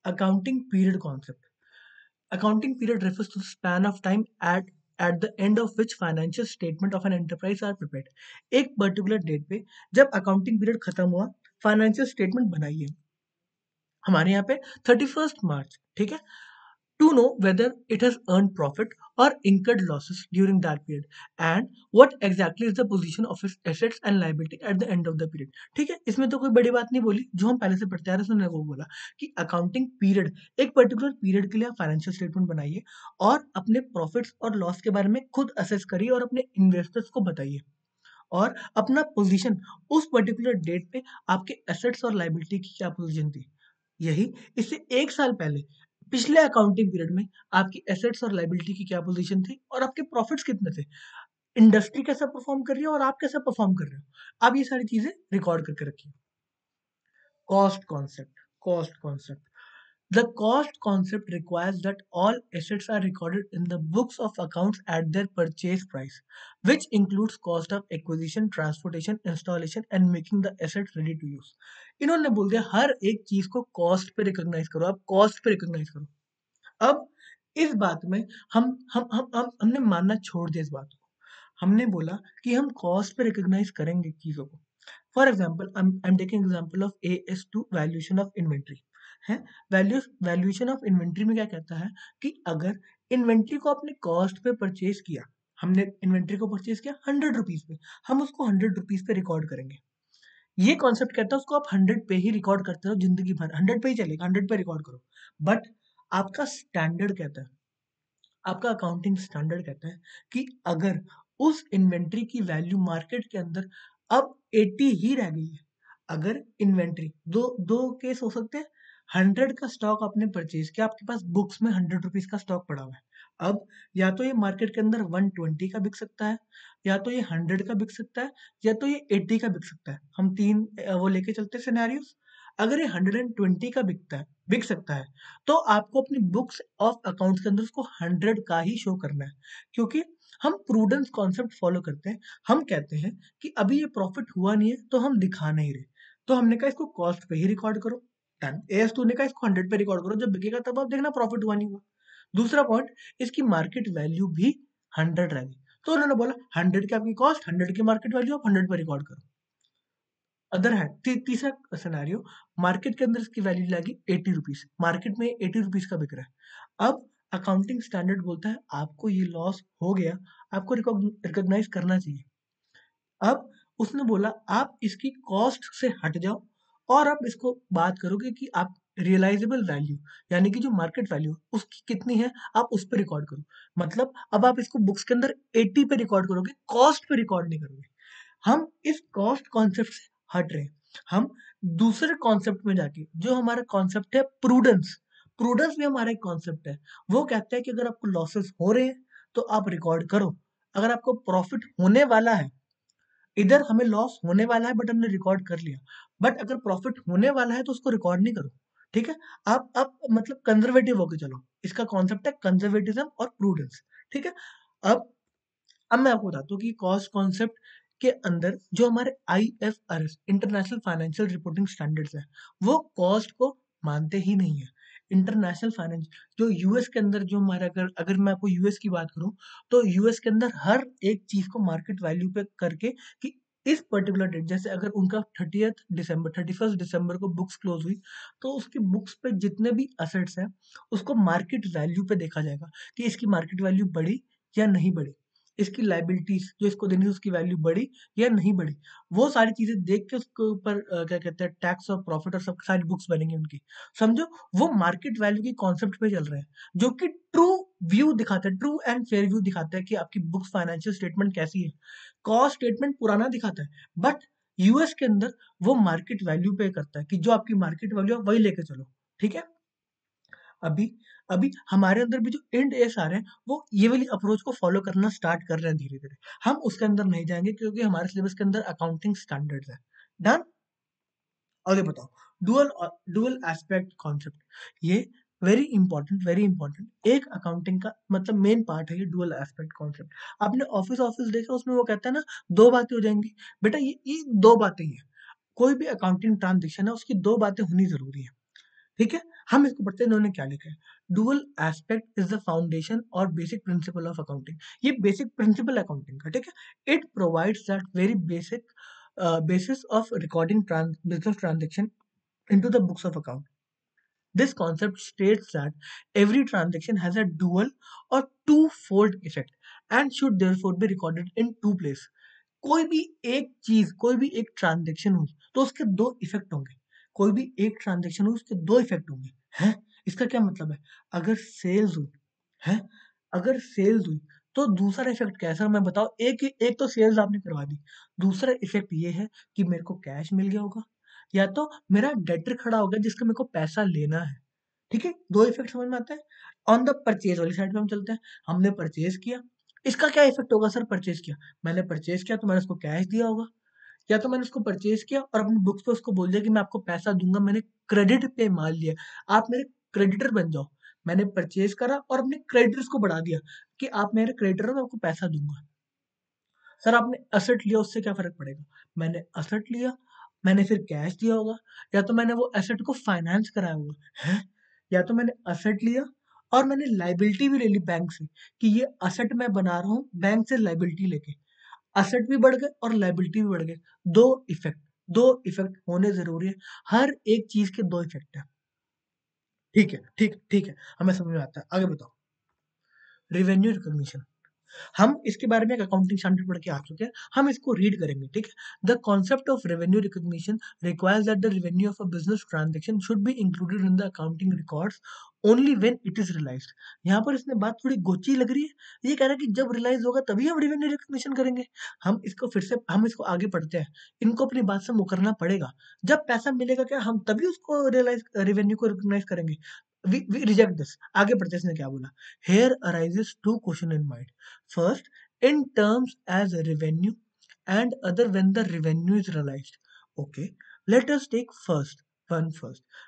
Accounting period concept. Accounting period refers to the span of time at the end of which financial statement of an enterprise are prepared. एक पर्टिकुलर डेट पे जब अकाउंटिंग पीरियड खत्म हुआ, फाइनेंशियल स्टेटमेंट बनाइए। हमारे यहाँ पे 31st मार्च, ठीक है, to know whether it has earned profit or incurred losses during that period and what exactly is the position of its assets and liability at the end of the period। ठीक है, इसमें तो कोई बड़ी बात नहीं बोली, जो हम पहले से पढ़ते आ रहे हैं उसने वो बोला कि अकाउंटिंग पीरियड, एक पर्टिकुलर पीरियड के लिए आप फाइनेंशियल स्टेटमेंट बनाइए और अपने प्रॉफिट्स और लॉस के बारे में खुद असेस करिए और अपने इन्वेस्टर्स को बताइए और अपना पोजीशन उस पर्टिकुलर डेट पे आपके एसेट्स और लायबिलिटी की क्या पोजीशन थी। यही इससे 1 साल पहले पिछले अकाउंटिंग पीरियड में आपकी एसेट्स और लायबिलिटी की क्या पोजीशन थी और आपके प्रॉफिट्स कितने थे। इंडस्ट्री कैसा परफॉर्म कर रही है और आप कैसा परफॉर्म कर रहे हो। आप ये सारी चीजें रिकॉर्ड करके रखिए। Cost concept. Cost concept. The cost concept requires that all assets are recorded in the books of accounts at their purchase price, which includes cost of acquisition, transportation, installation and making the assets ready to use। इन्होंने बोल दिया हर एक चीज को cost पे recognise करो, आप cost पे रिकॉग्नाइज करो। अब इस बात में हम हमने मानना छोड़ दिया इस बात को। हमने बोला कि हम कॉस्ट पे रिकॉग्नाइज करेंगे चीजों को। For example I am taking example of AS2 valuation of inventory है। वैल्यूएशन ऑफ इन्वेंट्री में क्या कहता है कि अगर इन्वेंट्री को आपने कॉस्ट पे परचेज किया, हमने इन्वेंट्री को परचेज किया 100 रुपीज पे, हम उसको 100 रुपीज पे रिकॉर्ड करेंगे। ये कॉन्सेप्ट कहता है उसको आप 100 पे ही रिकॉर्ड करते रहो जिंदगी भर, 100 पे ही चलेगा, 100 पे रिकॉर्ड करो। बट आपका स्टैंडर्ड कहता है, आपका अकाउंटिंग स्टैंडर्ड कहता है कि अगर उस इन्वेंट्री की वैल्यू मार्केट के अंदर अब 80 ही रह गई है, अगर इन्वेंट्री दो दो केस हो सकते हैं। 100 का स्टॉक आपने परचेज किया, आपके पास बुक्स में 100 रुपीज का स्टॉक पड़ा हुआ है। अब या तो ये मार्केट के अंदर 120 का बिक सकता है, या तो ये 100 का बिक सकता है, या तो ये 80 का बिक सकता है। हम तीन वो लेके चलते हैं सिनेरियोस। अगर ये 120 का बिक सकता है, तो आपको अपनी बुक्स ऑफ अकाउंट्स के अंदर उसको 100 का ही शो करना है, क्योंकि हम प्रूडेंस कॉन्सेप्ट फॉलो करते हैं। हम कहते हैं कि अभी ये प्रॉफिट हुआ नहीं है तो हम दिखा नहीं रहे, तो हमने कहा इसको कॉस्ट पे ही रिकॉर्ड करो। डन। AS2 ने कहा इसको 100 पे रिकॉर्ड करो, जब बिकेगा तब आप देखना प्रॉफिट हुआ नहीं हुआ। दूसरा पॉइंट, इसकी मार्केट वैल्यू भी 100 रहेगी, तो उन्होंने बोला 100 की आपकी कॉस्ट, 100 की मार्केट वैल्यू, आप 100 पे रिकॉर्ड करो। अदर है तीसरा सिनेरियो, मार्केट के अंदर इसकी वैल्यू लगी 80 रुपीज, मार्केट में 80 रुपीज का बिक रहा है। अब अकाउंटिंग स्टैंडर्ड बोलता है आपको ये लॉस हो गया, आपको रिकॉग्नाइज करना चाहिए। अब उसने बोला आप इसकी कॉस्ट से हट जाओ और आप इसको बात करोगे कि आप रियलाइजेबल वैल्यू, यानी कि जो मार्केट वैल्यू उसकी कितनी है, आप उस पर रिकॉर्ड करो। मतलब अब आप इसको बुक्स के अंदर 80 पे रिकॉर्ड करोगे, कॉस्ट पे रिकॉर्ड नहीं करोगे। हम इस कॉस्ट कॉन्सेप्ट से हट रहे हैं। हम दूसरे कॉन्सेप्ट में जाके, जो हमारा कॉन्सेप्ट है प्रूडेंस, प्रूडेंस भी हमारा एक कॉन्सेप्ट है। वो कहता है कि अगर आपको लॉसेस हो रहे हैं तो आप रिकॉर्ड करो, अगर आपको प्रॉफिट होने वाला है, इधर हमें लॉस होने वाला है बट हमने रिकॉर्ड कर लिया, बट अगर प्रॉफिट होने वाला है तो उसको रिकॉर्ड नहीं करो। ठीक है, आप मतलब कंजर्वेटिव होके चलो। इसका कॉन्सेप्ट है कंजर्वेटिज्म और प्रूडेंस। ठीक है। अब मैं आपको बताता हूँ कि कॉस्ट कॉन्सेप्ट के अंदर जो हमारे IFRS international financial reporting standards है, वो कॉस्ट को मानते ही नहीं है। इंटरनेशनल फाइनेंस जो यूएस के अंदर, जो हमारा अगर अगर मैं आपको यूएस की बात करूं, तो यूएस के अंदर हर एक चीज को मार्केट वैल्यू पे करके कि इस पर्टिकुलर डेट, जैसे अगर उनका 31st दिसंबर को बुक्स क्लोज हुई, तो उसकी बुक्स पे जितने भी असेट्स हैं उसको मार्केट वैल्यू पे देखा जाएगा कि इसकी मार्केट वैल्यू बढ़ी या नहीं बढ़ी, इसकी लाइबिलिटीज जो इसको देनी थी उसकी वैल्यू बढ़ी या नहीं बढ़ी। वो सारी चीजें देख के उसके ऊपर क्या कहते हैं टैक्स और प्रॉफिट और सब सारी बुक्स बनेंगी उनकी। समझो, वो मार्केट वैल्यू की कॉन्सेप्ट पे चल रहे हैं, जो कि ट्रू व्यू दिखाता है, ट्रू एंड फेयर व्यू दिखाता है कि आपकी बुक्स फाइनेंशियल स्टेटमेंट कैसी है। कॉस्ट स्टेटमेंट पुराना दिखाता है, बट यूएस के अंदर वो मार्केट वैल्यू पे करता है कि जो आपकी मार्केट वैल्यू है वही लेके चलो। ठीक है। अभी अभी हमारे अंदर भी जो इंड एस आ रहे हैं, वो ये वाली अप्रोच को फॉलो करना स्टार्ट कर रहे हैं धीरे-धीरे। हम उसके अंदर नहीं जाएँगे क्योंकि हमारे सिलेबस के अंदर अकाउंटिंग स्टैंडर्ड्स है। डन? आगे बताओ। डुअल एस्पेक्ट कॉन्सेप्ट, ये वेरी इंपॉर्टेंट एक अकाउंटिंग का मतलब मेन पार्ट है ये डुअल एस्पेक्ट कॉन्सेप्ट। आपने ऑफिस ऑफिस देखा, उसमें वो कहता है ना, दो बातें हो जाएंगी। बेटा ये दो बातें ही है। कोई भी अकाउंटिंग ट्रांजेक्शन है, उसकी दो बातें होनी जरूरी है। ठीक है, हम इसको पढ़ते हैं, इन्होंने क्या लिखा है। Dual aspect is the foundation और बेसिक प्रिंसिपल ऑफ अकाउंटिंग। ये बेसिक प्रिंसिपल अकाउंटिंग का, ठीक है। It provides that very basic basis of recording business transaction into the books of account. This concept states that every transaction has a dual or two-fold effect and should therefore be recorded in two places. कोई भी एक चीज, कोई भी एक transaction हुई तो उसके दो इफेक्ट होंगे। कोई भी एक ट्रांजेक्शन हुई, उसके दो इफेक्ट होंगे। हैं? इसका क्या मतलब है? अगर सेल्स हुई है, अगर सेल्स हुई तो दूसरा इफेक्ट क्या है सर, मैं बताओ। एक एक तो सेल्स आपने करवा दी, दूसरा इफेक्ट ये है कि मेरे को कैश मिल गया होगा, या तो मेरा डेटर खड़ा हो गया जिसका मेरे को पैसा लेना है। ठीक है, दो इफेक्ट समझ में आता है। ऑन द परचेज वाली साइड पे हम चलते हैं। हमने परचेज किया, इसका क्या इफेक्ट होगा सर? परचेज किया, मैंने परचेज किया तो मैंने उसको कैश दिया होगा, या तो मैंने उसको परचेज किया और अपनी बुक्स पे उसको बोल दिया कि मैं आपको पैसा दूंगा, मैंने क्रेडिट पे माल लिया, आप मेरे क्रेडिटर बन जाओ। मैंने परचेज करा और अपने क्रेडिटर्स को बढ़ा दिया कि आप मेरे क्रेडिटर हो, मैं आपको पैसा दूंगा। सर आपने असेट लिया, उससे क्या फर्क पड़ेगा? मैंने असेट लिया, मैंने फिर कैश दिया होगा, या तो मैंने वो असेट को फाइनेंस कराया होगा है, या तो मैंने असेट लिया और मैंने लाइबिलिटी भी ले ली बैंक से कि ये असेट मैं बना रहा हूँ बैंक से लाइबिलिटी लेके। असेट भी बढ़ गए और लाइबिलिटी भी बढ़ गए। दो इफेक्ट, दो इफेक्ट होने जरूरी है। हर एक चीज के दो इफेक्ट है। ठीक है, ठीक है, हमें समझ में आता है। आगे बताओ। रेवेन्यू रिकॉग्निशन, हम इसके बारे में एक अकाउंटिंग स्टैंडर्ड पढ़ के आ चुके हैं, हम इसको रीड करेंगे। ठीक है। The concept of revenue recognition requires that the revenue of a business transaction should be included in the accounting records only when it is realised. यहाँ पर इसमें बात थोड़ी गोची लग रही है। ये कह रहा है कि जब रियलाइज होगा तभी हम रेवेन्यू रिकॉग्निशन करेंगे। हम इसको आगे पढ़ते हैं। इनको अपनी बात से मुकरना पड़ेगा। जब पैसा मिलेगा क्या, हम तभी उसको रियलाइज रेवेन्यू को रिकॉग्नाइज करेंगे। We reject this. आगे पढ़ते हैं, इसने क्या बोला। Here arises two questions in mind. First, in terms as revenue, and other when the revenue is realized. Okay, let us take first.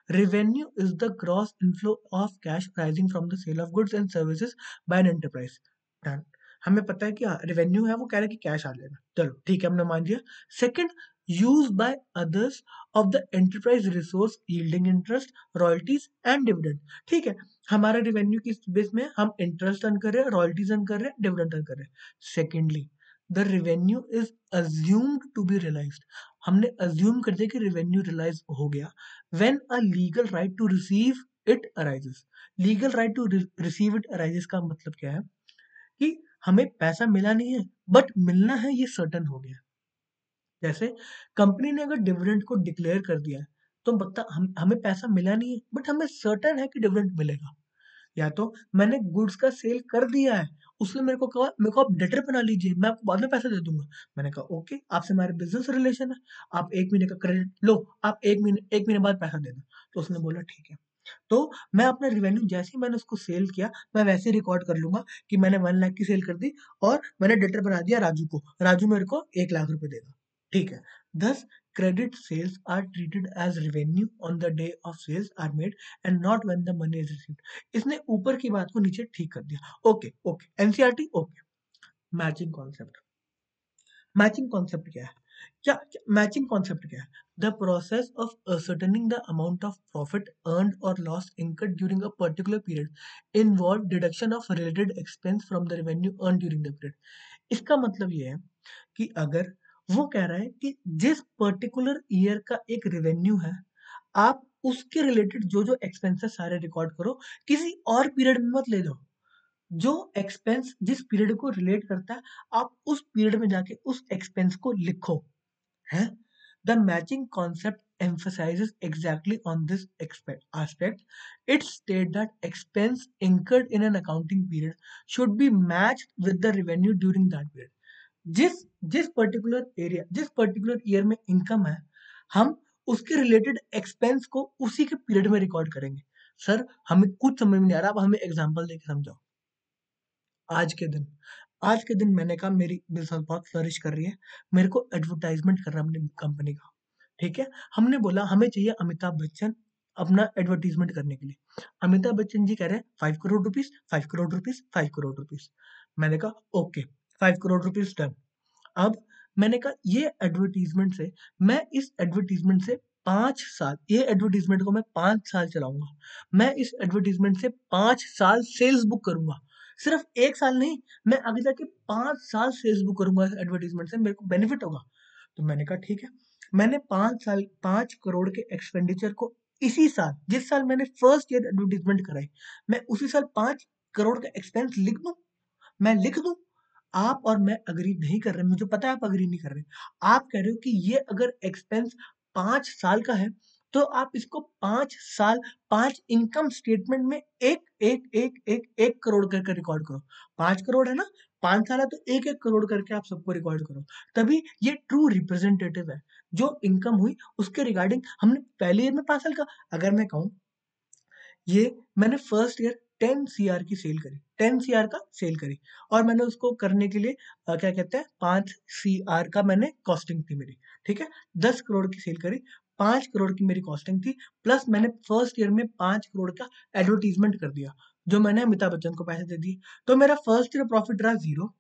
Revenue is the gross inflow of cash arising from the sale of goods and services by an enterprise. Done. हमें पता है कि revenue है, वो कह रहा है कि कैश आ जाएगा। चलो ठीक है, हमने मान लिया। Second, use by others of the enterprise resource yielding interest, royalties and dividend. ठीक है, हमारा रेवेन्यू किस बेस में है? हम इंटरेस्ट अर्न कर रहे हैं, रॉयल्टीज अर्न कर रहे हैं, डिविडेंड अर्न कर रहे हैं। Secondly, the revenue is assumed to be realised. हमने अज्यूम कर दिया कि रेवेन्यू रियलाइज हो गया। When a legal right to receive it arises. Legal right to receive it arises का मतलब क्या है कि हमें पैसा मिला नहीं है, बट मिलना है ये सर्टन हो गया। जैसे कंपनी ने अगर डिविडेंड को डिक्लेयर कर दिया है, तो बता हमें पैसा मिला नहीं है, बट हमें सर्टन है कि डिविडेंड मिलेगा। या तो मैंने गुड्स का सेल कर दिया है, उसने मेरे को कहा मेरे को आप डेटर बना लीजिए, मैं आपको बाद में पैसा दे दूंगा। मैंने कहा ओके, आपसे हमारे बिजनेस रिलेशन है, आप 1 महीने का क्रेडिट लो, आप 1 महीने बाद पैसा देना। तो उसने बोला ठीक है। तो मैं अपना रेवेन्यू जैसे ही मैंने उसको सेल किया, मैं वैसे ही रिकॉर्ड कर लूंगा कि मैंने 1 लाख की सेल कर दी और मैंने डेटर बना दिया राजू को, राजू मेरे को 1 लाख रुपए देगा। ठीक है। Thus, credit sales are treated as revenue on the day of sales are made and not when the money is received. इसने ऊपर की बात को नीचे ठीक कर दिया। Okay okay, NCERT okay. Matching concept, matching concept क्या है? क्या मैचिंग कॉन्सेप्ट क्या है? The process of ascertaining the amount of profit earned or loss incurred during a particular period involve deduction of related expense from the revenue earned during the period. इसका मतलब ये है कि अगर वो कह रहा है कि जिस पर्टिकुलर ईयर का एक रेवेन्यू है, आप उसके रिलेटेड जो जो एक्सपेंसेस सारे रिकॉर्ड करो, किसी और पीरियड में मत ले जाओ। जो एक्सपेंस जिस पीरियड को रिलेट करता है, आप उस पीरियड में जाके उस एक्सपेंस को लिखो। है, the matching concept emphasizes exactly on this aspect. It states that expense incurred in an accounting period should be matched with the revenue during that period. जिस जिस पर्टिकुलर एरिया, जिस पर्टिकुलर ईयर में income है, हम उसके related expense को उसी के पीरियड में रिकॉर्ड करेंगे। सर हमें कुछ समझ में नहीं आ रहा, आप हमें एग्जांपल देके समझाओ। आज के दिन आज के दिन मैंने कहा मेरी बिजनेस बहुत फ्लरिश कर रही है, मेरे को एडवर्टाइजमेंट करना है अपनी कंपनी का, ठीक है? हमने बोला हमें चाहिए अमिताभ बच्चन अपना एडवर्टाइजमेंट करने के लिए। अमिताभ बच्चन जी कह रहे हैं 5 crore rupees, 5 crore rupees, 5 crore rupees. मैंने कहा ओके, 5 करोड़ रुपीस डन। अब मैंने कहा ये एडवर्टाइजमेंट से मैं इस एडवर्टाइजमेंट से 5 साल, ये एडवर्टाइजमेंट को मैं 5 साल चलाऊंगा। मैं इस एडवर्टाइजमेंट से 5 साल सेल्स बुक करूंगा। सिर्फ 1 साल नहीं, मैं आगे जाके 5 साल सेल्स बुक करूंगा इस एडवर्टाइजमेंट से, मेरे को बेनिफिट होगा। तो मैंने कहा ठीक है। मैंने 5 साल 5 करोड़ के एक्सपेंडिचर को इसी साल, जिस साल मैंने फर्स्ट ईयर एडवर्टाइजमेंट कराई, मैं उसी साल 5 करोड़ का एक्सपेंस लिख दूं। मैं लिख दूं। आप और मैं अग्री नहीं कर रहे, मुझे पता है आप अग्री नहीं कर रहे। आप कह रहे हो कि ये अगर एक्सपेंस 5 साल का है, तो आप इसको 5 साल 5 इनकम स्टेटमेंट में एक एक एक एक 1 करोड़ करके रिकॉर्ड करो। 5 करोड़ है ना, 5 साल है तो 1 1 करोड़ करके आप सबको रिकॉर्ड करो। तभी ये ट्रू रिप्रेजेंटेटिव है। जो इनकम हुई उसके रिगार्डिंग हमने पहले ईयर में 5 साल का, अगर मैं कहूँ ये मैंने फर्स्ट ईयर 10 सीआर की सेल करी, 10 सीआर का सेल करी, और मैंने उसको करने के लिए क्या कहते हैं 5 सीआर का मैंने कॉस्टिंग थी मेरी, ठीक है? 10 करोड़ की सेल करी, 5 करोड़ की मेरी कॉस्टिंग थी, प्लस मैंने फर्स्ट ईयर में 5 करोड़ का एडवर्टीजमेंट कर दिया, जो मैंने अमिताभ बच्चन को पैसे दे दिए। तो मेरा फर्स्ट ईयर प्रॉफिट रहा जीरो।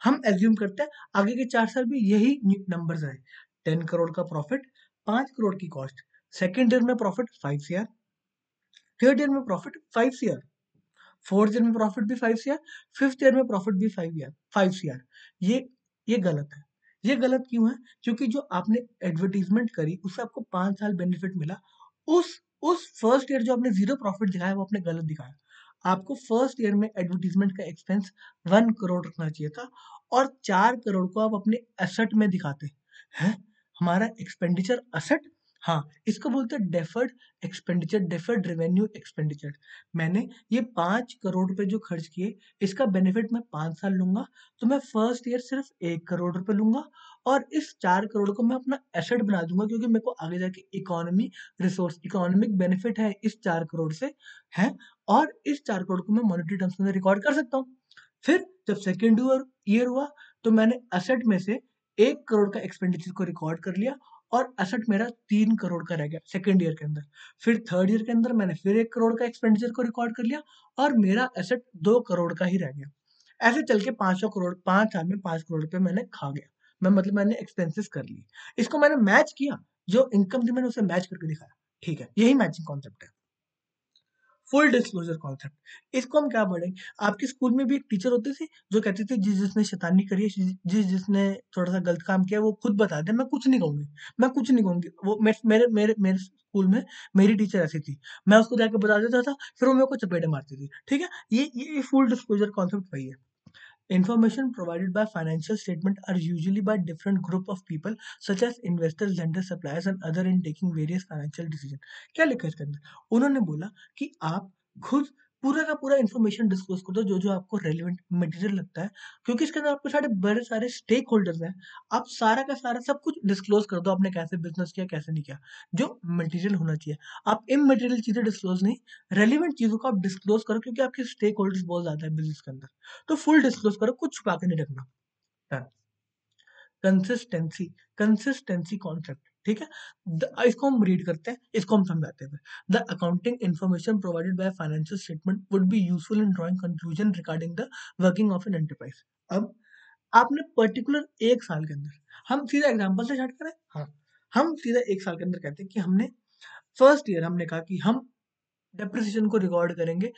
हम एज्यूम करते हैं आगे के 4 साल भी यही नंबर्स रहे, 10 करोड़ का प्रॉफिट, 5 करोड़ की कॉस्ट, सेकेंड ईयर में प्रॉफिट 5 सीआर, थर्ड ईयर में प्रॉफिट 5 सीआर, फोर्थ ईयर में प्रॉफिट भी 5 सीआर, फिफ्थ ईयर में प्रॉफिट भी 5 सीआर। ये गलत है। ये गलत क्यों है? क्योंकि जो आपने एडवर्टीजमेंट करी उससे आपको 5 साल बेनिफिट मिला। उस फर्स्ट ईयर जो आपने जीरो प्रॉफिट दिखाया वो आपने गलत दिखाया। आपको फर्स्ट ईयर में एडवर्टीजमेंट का एक्सपेंस 1 करोड़ रखना चाहिए था, और 4 करोड़ को आप अपने एसेट में दिखाते हैं। हमारा एक्सपेंडिचर एसेट, हाँ, इसको बोलते हैं deferred expenditure, deferred revenue expenditure. मैंने ये 5 करोड़ रुपए जो खर्च किए, इसका बेनिफिट मैं 5 साल लूंगा, तो मैं फर्स्ट ईयर सिर्फ 1 करोड़ रुपए लूंगा, और इस 4 करोड़ को मैं अपना एसेट बना दूंगा, क्योंकि मेरे को आगे जाके इकोनॉमी रिसोर्स इकोनॉमिक बेनिफिट है इस 4 करोड़ से, है, और इस 4 करोड़ को मैं मॉनेटरी टर्म्स में रिकॉर्ड कर सकता हूँ। फिर जब सेकेंड ईयर हुआ, तो मैंने एसेट में से 1 करोड़ का एक्सपेंडिचर को रिकॉर्ड कर लिया, और एसेट मेरा 3 करोड़ का रह गया सेकेंड ईयर के अंदर। फिर थर्ड ईयर के अंदर मैंने फिर 1 करोड़ का एक्सपेंडिचर को रिकॉर्ड कर लिया, और मेरा एसेट 2 करोड़ का ही रह गया। ऐसे चल के 500 करोड़, 5 साल में 5 करोड़ रुपए मैंने खा गया। मतलब मैंने एक्सपेंसेस कर लिए। इसको मैंने मैच किया, जो इनकम थी मैंने उसे मैच करके दिखाया। ठीक है, यही मैचिंग कॉन्सेप्ट है। फुल डिस्क्लोजर कॉन्सेप्ट, इसको हम क्या पढ़ेंगे? आपके स्कूल में भी एक टीचर होते थे जो कहते थे जिसने शैतानी करी है, जिसने थोड़ा सा गलत काम किया, वो खुद बता दे, मैं कुछ नहीं कहूंगी, मैं कुछ नहीं कहूंगी। वो मेरे मेरे मेरे स्कूल में मेरी टीचर ऐसी थी, मैं उसको जाके बता देता था, फिर वो मेरे को चपेटे मारती थी। ठीक है, ये फुल डिस्क्लोजर कॉन्सेप्ट वही है। Information provided by financial statement are usually by different group of people such as investors, lenders, suppliers and other in taking various financial decision। क्या लिखा है इसके अंदर? उन्होंने बोला कि आप खुद पूरा का पूरा इन्फॉर्मेशन डिस्क्लोज कर दो, जो जो आपको रेलिवेंट मटेरियल लगता है, क्योंकि इसके अंदर आपके सारे बड़े सारे स्टेक होल्डर्स हैं। आप सारा का सारा सब कुछ डिस्क्लोज कर दो, आपने कैसे बिजनेस किया कैसे नहीं किया, जो मटेरियल होना चाहिए। आप इमटेरियल चीजें डिस्क्लोज नहीं, रेलिवेंट चीजों को आप डिस्क्लोज करो, क्योंकि आपके स्टेक होल्डर्स बहुत ज्यादा है बिजनेस के अंदर। तो फुल डिस्क्लोज करो, कुछ छुपा के नहीं रखना। डन। कंसिस्टेंसी, कंसिस्टेंसी कॉन्सेप्ट, ठीक है? इसको हम रीड करते हैं, इसको हम समझाते हैं। The accounting information provided by financial statement would be useful in drawing conclusion regarding the working of an enterprise. अब आपने पर्टिकुलर 1 साल के अंदर, हम सीधा एग्जांपल से स्टार्ट करें, हाँ, हम सीधा 1 साल के अंदर कहते हैं कि हमने फर्स्ट ईयर हमने कहा कि हम डेप्रिसिएशन को रिकॉर्ड करेंगे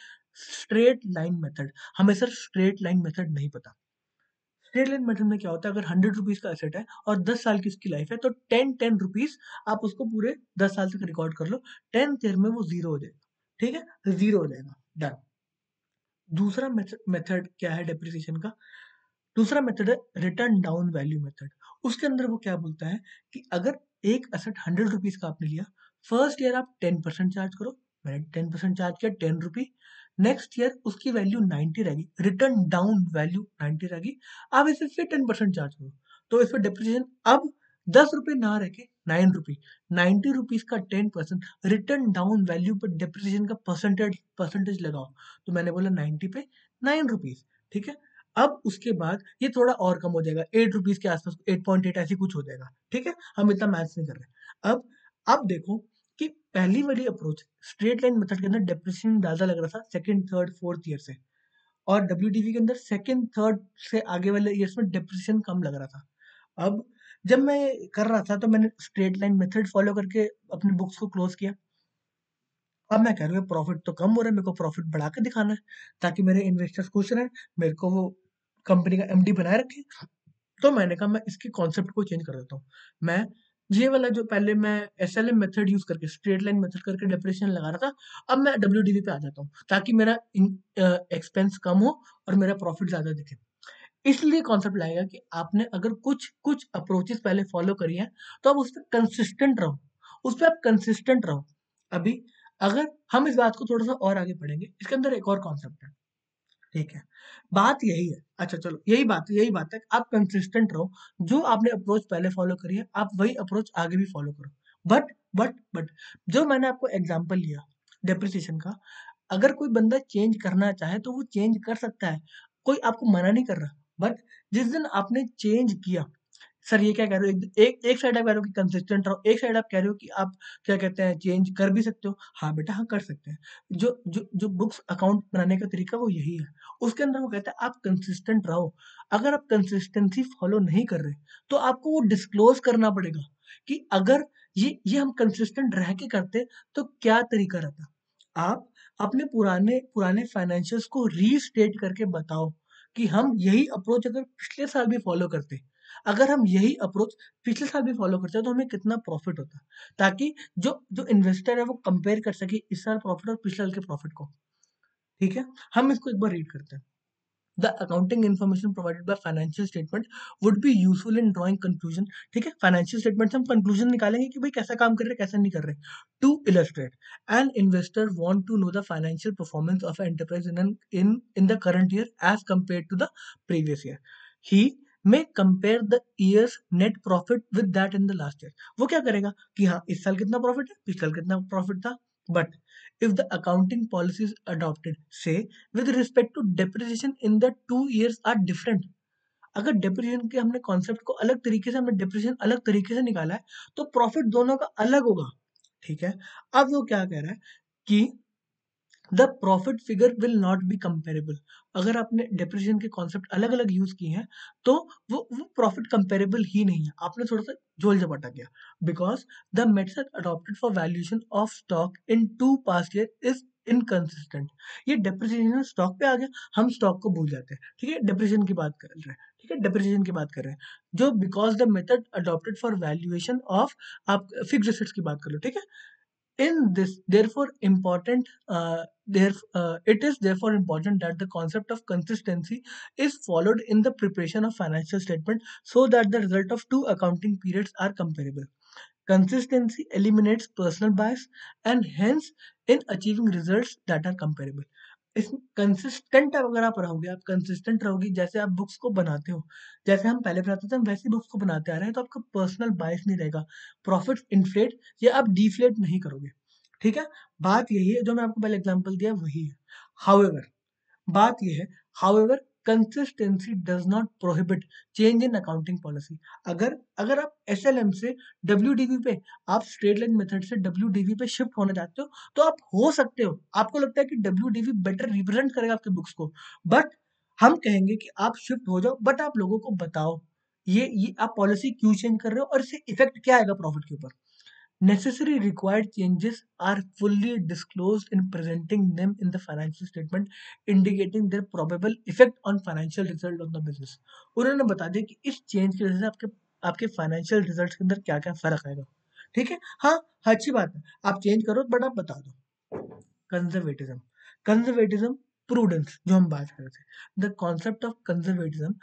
स्ट्रेट लाइन मेथड। हमें सर स्ट्रेट लाइन मेथड नहीं पता। स्ट्रेट लाइन मेथड में क्या होता है, अगर 100 रुपीज का एसेट है और 10 साल की उसकी लाइफ है, तो 10 रुपीज आप उसको पूरे 10 साल तक रिकॉर्ड कर लो, 10th ईयर में वो जीरो हो जाएगा। ठीक है, जीरो हो जाएगा। डन। दूसरा मेथड क्या है डेप्रिसिएशन का? दूसरा मेथड है रिटर्न डाउन वैल्यू मेथड। उसके अंदर वो क्या बोलता है कि अगर एक एसेट 100 रुपीज का आपने लिया, फर्स्ट ईयर आप 10% चार्ज करो, मैंने 10% चार्ज किया 10 रुपी, नेक्स्ट ईयर उसकी वैल्यू 90 रहेगी, रिटर्न डाउन वैल्यू 90 रहेगी, आप इसे फिर 10% चार्ज करो, तो इस पर डेप्रिसिएशन अब 10 रुपए ना रह के ₹9, ₹90 का 10% रिटर्न डाउन वैल्यू पर डेप्रिसिएशन का परसेंटेज लगाओ। तो मैंने बोला 90 पे ₹9, ठीक है। अब उसके बाद ये थोड़ा और कम हो जाएगा, ₹8 के आसपास, 8.8 ऐसे कुछ हो जाएगा, ठीक है। हम इतना मैथ्स नहीं कर रहे। अब देखो कि पहली वाली अप्रोच स्ट्रेट लाइन मेथड के अंदर डेप्रिसिएशन ज़्यादा लग रहा था सेकंड, थर्ड, फोर्थ ईयर से, और डब्ल्यूडीवी के अंदर सेकंड, थर्ड से आगे वाले ईयर्स में डेप्रिसिएशन कम लग रहा था। अब जब मैं कर रहा था तो मैंने स्ट्रेट लाइन मेथड फॉलो करके अपनी बुक्स को क्लोज किया। अब मैं कह रहा हूँ प्रॉफिट तो कम हो रहा है, मेरे को प्रॉफिट बढ़ा के दिखाना है ताकि मेरे इन्वेस्टर्स खुश रहें, मेरे को वो कंपनी का एमडी बनाए रखे। तो मैंने कहा मैं इसके कॉन्सेप्ट को चेंज कर देता हूँ। मैं ये वाला जो पहले मैं एसएलएम मेथड यूज करके स्ट्रेट लाइन मेथड करके डेप्रिसिएशन लगा रहा था, अब मैं डब्ल्यूडीवी पे आ जाता हूँ ताकि मेरा एक्सपेंस कम हो और मेरा प्रॉफिट ज्यादा दिखे। इसलिए कॉन्सेप्ट लाएगा कि आपने अगर कुछ कुछ अप्रोचेस पहले फॉलो करी हैं तो आप उस पर कंसिस्टेंट रहो, उस पर आप कंसिस्टेंट रहो। अभी अगर हम इस बात को थोड़ा सा और आगे पढ़ेंगे, इसके अंदर एक और कॉन्सेप्ट है, ठीक है। बात यही है, अच्छा चलो यही बात है कि आप कंसिस्टेंट रहो। जो आपने अप्रोच पहले फॉलो करी है आप वही अप्रोच आगे भी फॉलो करो। बट जो मैंने आपको एग्जांपल लिया डेप्रिसिएशन का, अगर कोई बंदा चेंज करना चाहे तो वो चेंज कर सकता है, कोई आपको मना नहीं कर रहा। बट जिस दिन आपने चेंज किया, सर ये क्या कह रहे हो, एक एक साइड आप कह रहे हो कि कंसिस्टेंट रहो, एक साइड आप कह रहे हो कि आप क्या कहते हैं चेंज कर भी सकते हो। हाँ बेटा, हाँ कर सकते हैं। जो बुक्स अकाउंट बनाने का तरीका वो यही है। उसके अंदर वो कहता है आप कंसिस्टेंट रहो। अगर आप कंसिस्टेंसी फॉलो नहीं कर रहे तो आपको वो डिस्क्लोज करना पड़ेगा कि अगर ये हम कंसिस्टेंट रह के करते तो क्या तरीका रहता। आप अपने पुराने पुराने फाइनेंशियल्स को रीस्टेट करके बताओ कि हम यही अप्रोच अगर पिछले साल भी फॉलो करते, अगर हम यही अप्रोच पिछले साल भी फॉलो करते हैं तो हमें कितना प्रॉफिट होता, ताकि जो जो इन्वेस्टर है वो कंपेयर कर सके इस साल प्रॉफिट और पिछले साल के प्रॉफिट को। ठीक है, हम इसको एक बार रीड करते हैं। The accounting information provided by financial statement would be useful in drawing conclusion. ठीक है, फाइनेंशियल स्टेटमेंट से हम कंक्लूजन निकालेंगे कि भाई कैसा काम कर रहे हैं कैसा नहीं कर रहे। To illustrate, an investor want to know the financial performance of enterprise in the current year as compare to the previous year. He may compare the year's net profit with that in the last year. वो क्या करेगा कि हाँ इस साल कितना profit है, पिछले साल कितना प्रॉफिट था। But if the accounting policies adopted say with respect to depreciation in the 2 years are different, अगर डेप्रिसिएशन के हमने कॉन्सेप्ट को अलग तरीके से, हमने डेप्रिसिएशन अलग तरीके से निकाला है तो प्रॉफिट दोनों का अलग होगा। ठीक है, अब वो क्या कह रहा है कि the profit figure will not be comparable. अगर आपने डेप्रिसिएशन के कॉन्सेप्ट अलग अलग यूज किए हैं तो वो प्रॉफिट कंपेरेबल ही नहीं है, आपने थोड़ा सा झोल झपटा किया। Because the method adopted for valuation of stock in two past year is inconsistent. ये डेप्रिसिएशन स्टॉक पे आ गया, हम स्टॉक को भूल जाते हैं। ठीक है, डेप्रिसिएशन की बात कर रहे हैं, ठीक है डेप्रिसिएशन की बात कर रहे हैं। जो because the method adopted for valuation of, आप फिक्स्ड एसेट्स की बात कर लो। ठीक है, in this therefore important it is therefore important that the concept of consistency is followed in the preparation of financial statement so that the result of two accounting periods are comparable. Consistency eliminates personal bias and hence in achieving results that are comparable. इस consistent अगर आप रहोगे, आप consistent रहोगी, जैसे आप books को बनाते हो, जैसे हम पहले बनाते थे हम वैसी बुक्स को बनाते आ रहे हैं, तो आपका पर्सनल बायस नहीं रहेगा। प्रॉफिट इन्फ्लेट या आप डिफ्लेट नहीं करोगे। ठीक है, बात यही है, जो मैं आपको पहले एग्जांपल दिया वही है। हाउएवर, बात ये है, however consistency does not prohibit change in accounting policy. अगर अगर आप एसएलएम से डब्ल्यूडीवी पे, आप स्ट्रेट लाइन मेथड से डब्ल्यूडीवी पे शिफ्ट होना चाहते हो तो आप हो सकते हो। आपको लगता है कि डब्ल्यूडीवी बेटर रिप्रेजेंट करेगा आपके बुक्स को, बट हम कहेंगे कि आप शिफ्ट हो जाओ, बट आप लोगों को बताओ ये आप पॉलिसी क्यों चेंज कर रहे हो और इससे इफेक्ट क्या आएगा प्रॉफिट के ऊपर। Necessary required changes are fully disclosed in presenting them in the financial statement, indicating their probable effect on financial result of the business. उन्होंने बता दिया कि इस चेंज की वजह से आपके आपके फाइनेंशियल रिजल्ट्स के अंदर क्या क्या फर्क आएगा। ठीक है, हाँ अच्छी बात है, आप चेंज करो बट आप बता दो। कंजर्वेटिज्म, कंजर्वेटिज्म, प्रूडेंस जो हम बात कर रहे थे, the concept of conservatism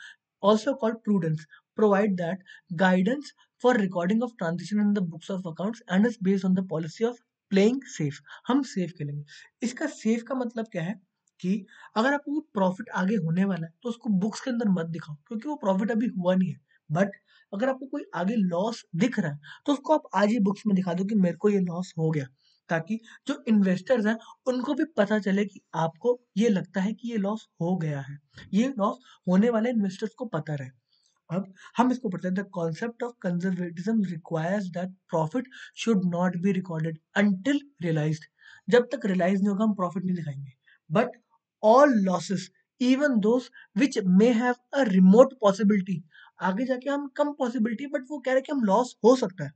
also called prudence provide that guidance for recording of transition in the books of accounts and is based on the policy of playing safe। हम safe खेलेंगे। इसका safe का मतलब क्या है कि अगर आपको प्रॉफिट आगे होने वाला है तो उसको बुक्स के अंदर मत दिखाओ क्योंकि वो प्रॉफिट अभी हुआ नहीं है। बट अगर आपको कोई आगे लॉस दिख रहा है तो उसको आप आज ही बुक्स में दिखा दो कि मेरे को ये लॉस हो गया, ताकि जो इन्वेस्टर्स हैं उनको भी पता चले कि आपको ये लगता है कि ये लॉस हो गया है, ये लॉस होने वाले इन्वेस्टर्स को पता रहे। अब हम इसको पढ़ते हैं। The concept of conservatism requires that profit should not be recorded until realised. जब तक रियलाइज नहीं होगा हम प्रॉफिट नहीं दिखाएंगे। But all losses even though which may have a remote possibility, आगे जाके हम कम पॉसिबिलिटी बट वो कह रहे हैं कि हम लॉस हो सकता है,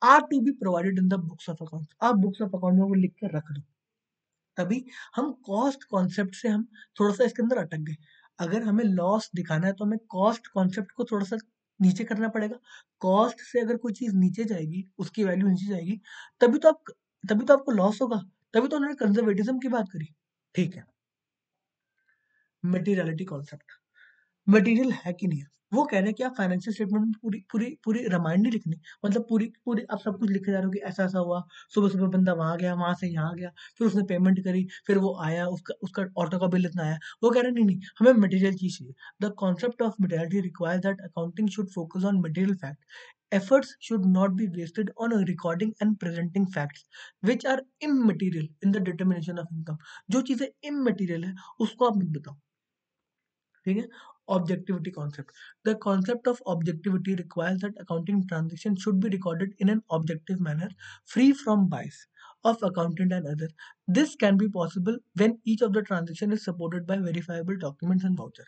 are to be provided in the books of account. आप बुक्स ऑफ अकाउंट में वो लिख के रख दो। तभी हम कॉस्ट कॉन्सेप्ट से हम थोड़ा सा इसके अंदर अटक गए। अगर हमें लॉस दिखाना है तो हमें कॉस्ट कॉन्सेप्ट को थोड़ा सा नीचे करना पड़ेगा। कॉस्ट से अगर कोई चीज नीचे जाएगी, उसकी वैल्यू नीचे जाएगी, तभी तो आप तभी तो आपको लॉस होगा। तभी तो उन्होंने कंजर्वेटिज्म की बात करी। ठीक है। मटेरियलिटी कॉन्सेप्ट, मटेरियल है कि नहीं है। वो कह रहे हैं कि आप फाइनेंशियल स्टेटमेंट में पूरी पूरी पूरी रामायण नहीं लिखनी, मतलब पूरी पूरी आप सब कुछ लिखे जा रहे हो कि ऐसा ऐसा हुआ, सुबह सुबह बंदा वहां गया, वहां से यहाँ गया, फिर उसने पेमेंट करी, फिर वो आया, उसका उसका ऑटो का बिल इतना आया। वो कह रहे हैं नहीं नहीं, हमें मटेरियल चीज चाहिए। The concept of materiality requires that accounting should focus on material fact. efforts should not be wasted on recording and presenting facts which are immaterial in the determination of income। जो चीजें immaterial है उसको आप मत बताओ। ठीक है। Objectivity concept, the concept of objectivity requires that accounting transaction should be recorded in an objective manner free from bias of accountant and other। This can be possible when each of the transaction is supported by verifiable documents and voucher।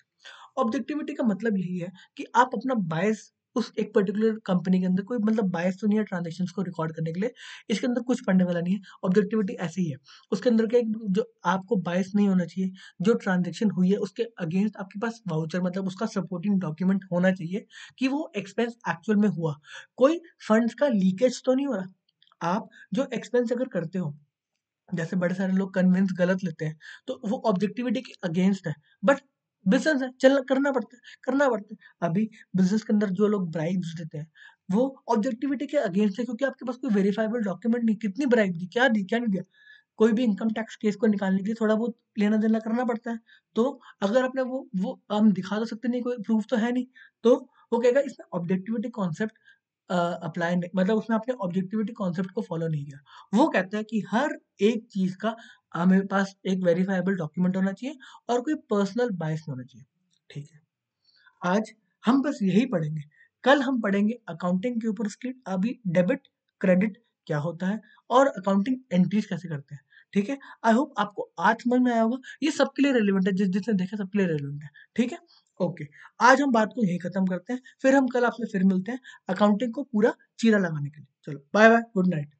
Objectivity का मतलब यही है कि आप अपना बायस उस एक particular company के अंदर कोई मतलब बायस तो नहीं है ट्रांजेक्शन को रिकॉर्ड करने के लिए। इसके अंदर कुछ पढ़ने वाला नहीं है। ऑब्जेक्टिविटी ऐसी ही है। उसके अंदर क्या जो आपको बायस नहीं होना चाहिए, जो ट्रांजेक्शन हुई है उसके अगेंस्ट आपके पास वाउचर मतलब उसका सपोर्टिंग डॉक्यूमेंट होना चाहिए कि वो एक्सपेंस एक्चुअल में हुआ। कोई फंड्स का लीकेज तो नहीं हो रहा। आप जो एक्सपेंस अगर करते हो, जैसे बड़े सारे लोग कन्विंस गलत लेते हैं, तो वो ऑब्जेक्टिविटी के अगेंस्ट है। बट बिजनेस है, चलना करना पड़ता है। अभी बिजनेस के अंदर जो लोग ब्राइब्स देते हैं वो ऑब्जेक्टिविटी के अगेंस्ट है, क्योंकि आपके पास कोई वेरीफाइबल डॉक्यूमेंट नहीं, कितनी ब्राइब दी क्या नहीं दिया। कोई भी इनकम टैक्स केस को निकालने के लिए थोड़ा बहुत लेना देना करना पड़ता है। तो अगर आपने वो हम दिखा तो सकते नहीं, कोई प्रूफ तो है नहीं। तो वो कहेगा इसमें ऑब्जेक्टिविटी कॉन्सेप्ट अप्लाई नहीं, मतलब उसने अपने ऑब्जेक्टिविटी कॉन्सेप्ट को फॉलो नहीं किया। वो कहता है कि हर एक चीज का हमें पास एक वेरीफाइबल डॉक्यूमेंट होना चाहिए और कोई पर्सनल बायस नहीं होना चाहिए। ठीक है। आज हम बस यही पढ़ेंगे। कल हम पढ़ेंगे अकाउंटिंग के ऊपर उसकी अभी डेबिट क्रेडिट क्या होता है और अकाउंटिंग एंट्रीज कैसे करते हैं। ठीक है। आई होप आपको आज समझ में आया होगा। ये सबके लिए रेलिवेंट है, जिसने देखा सबके लिए रेलिवेंट है। ठीक है। ओके। आज हम बात को यहीं खत्म करते हैं, फिर हम कल आपसे फिर मिलते हैं अकाउंटिंग को पूरा चीरा लगाने के लिए। चलो बाय बाय, गुड नाइट।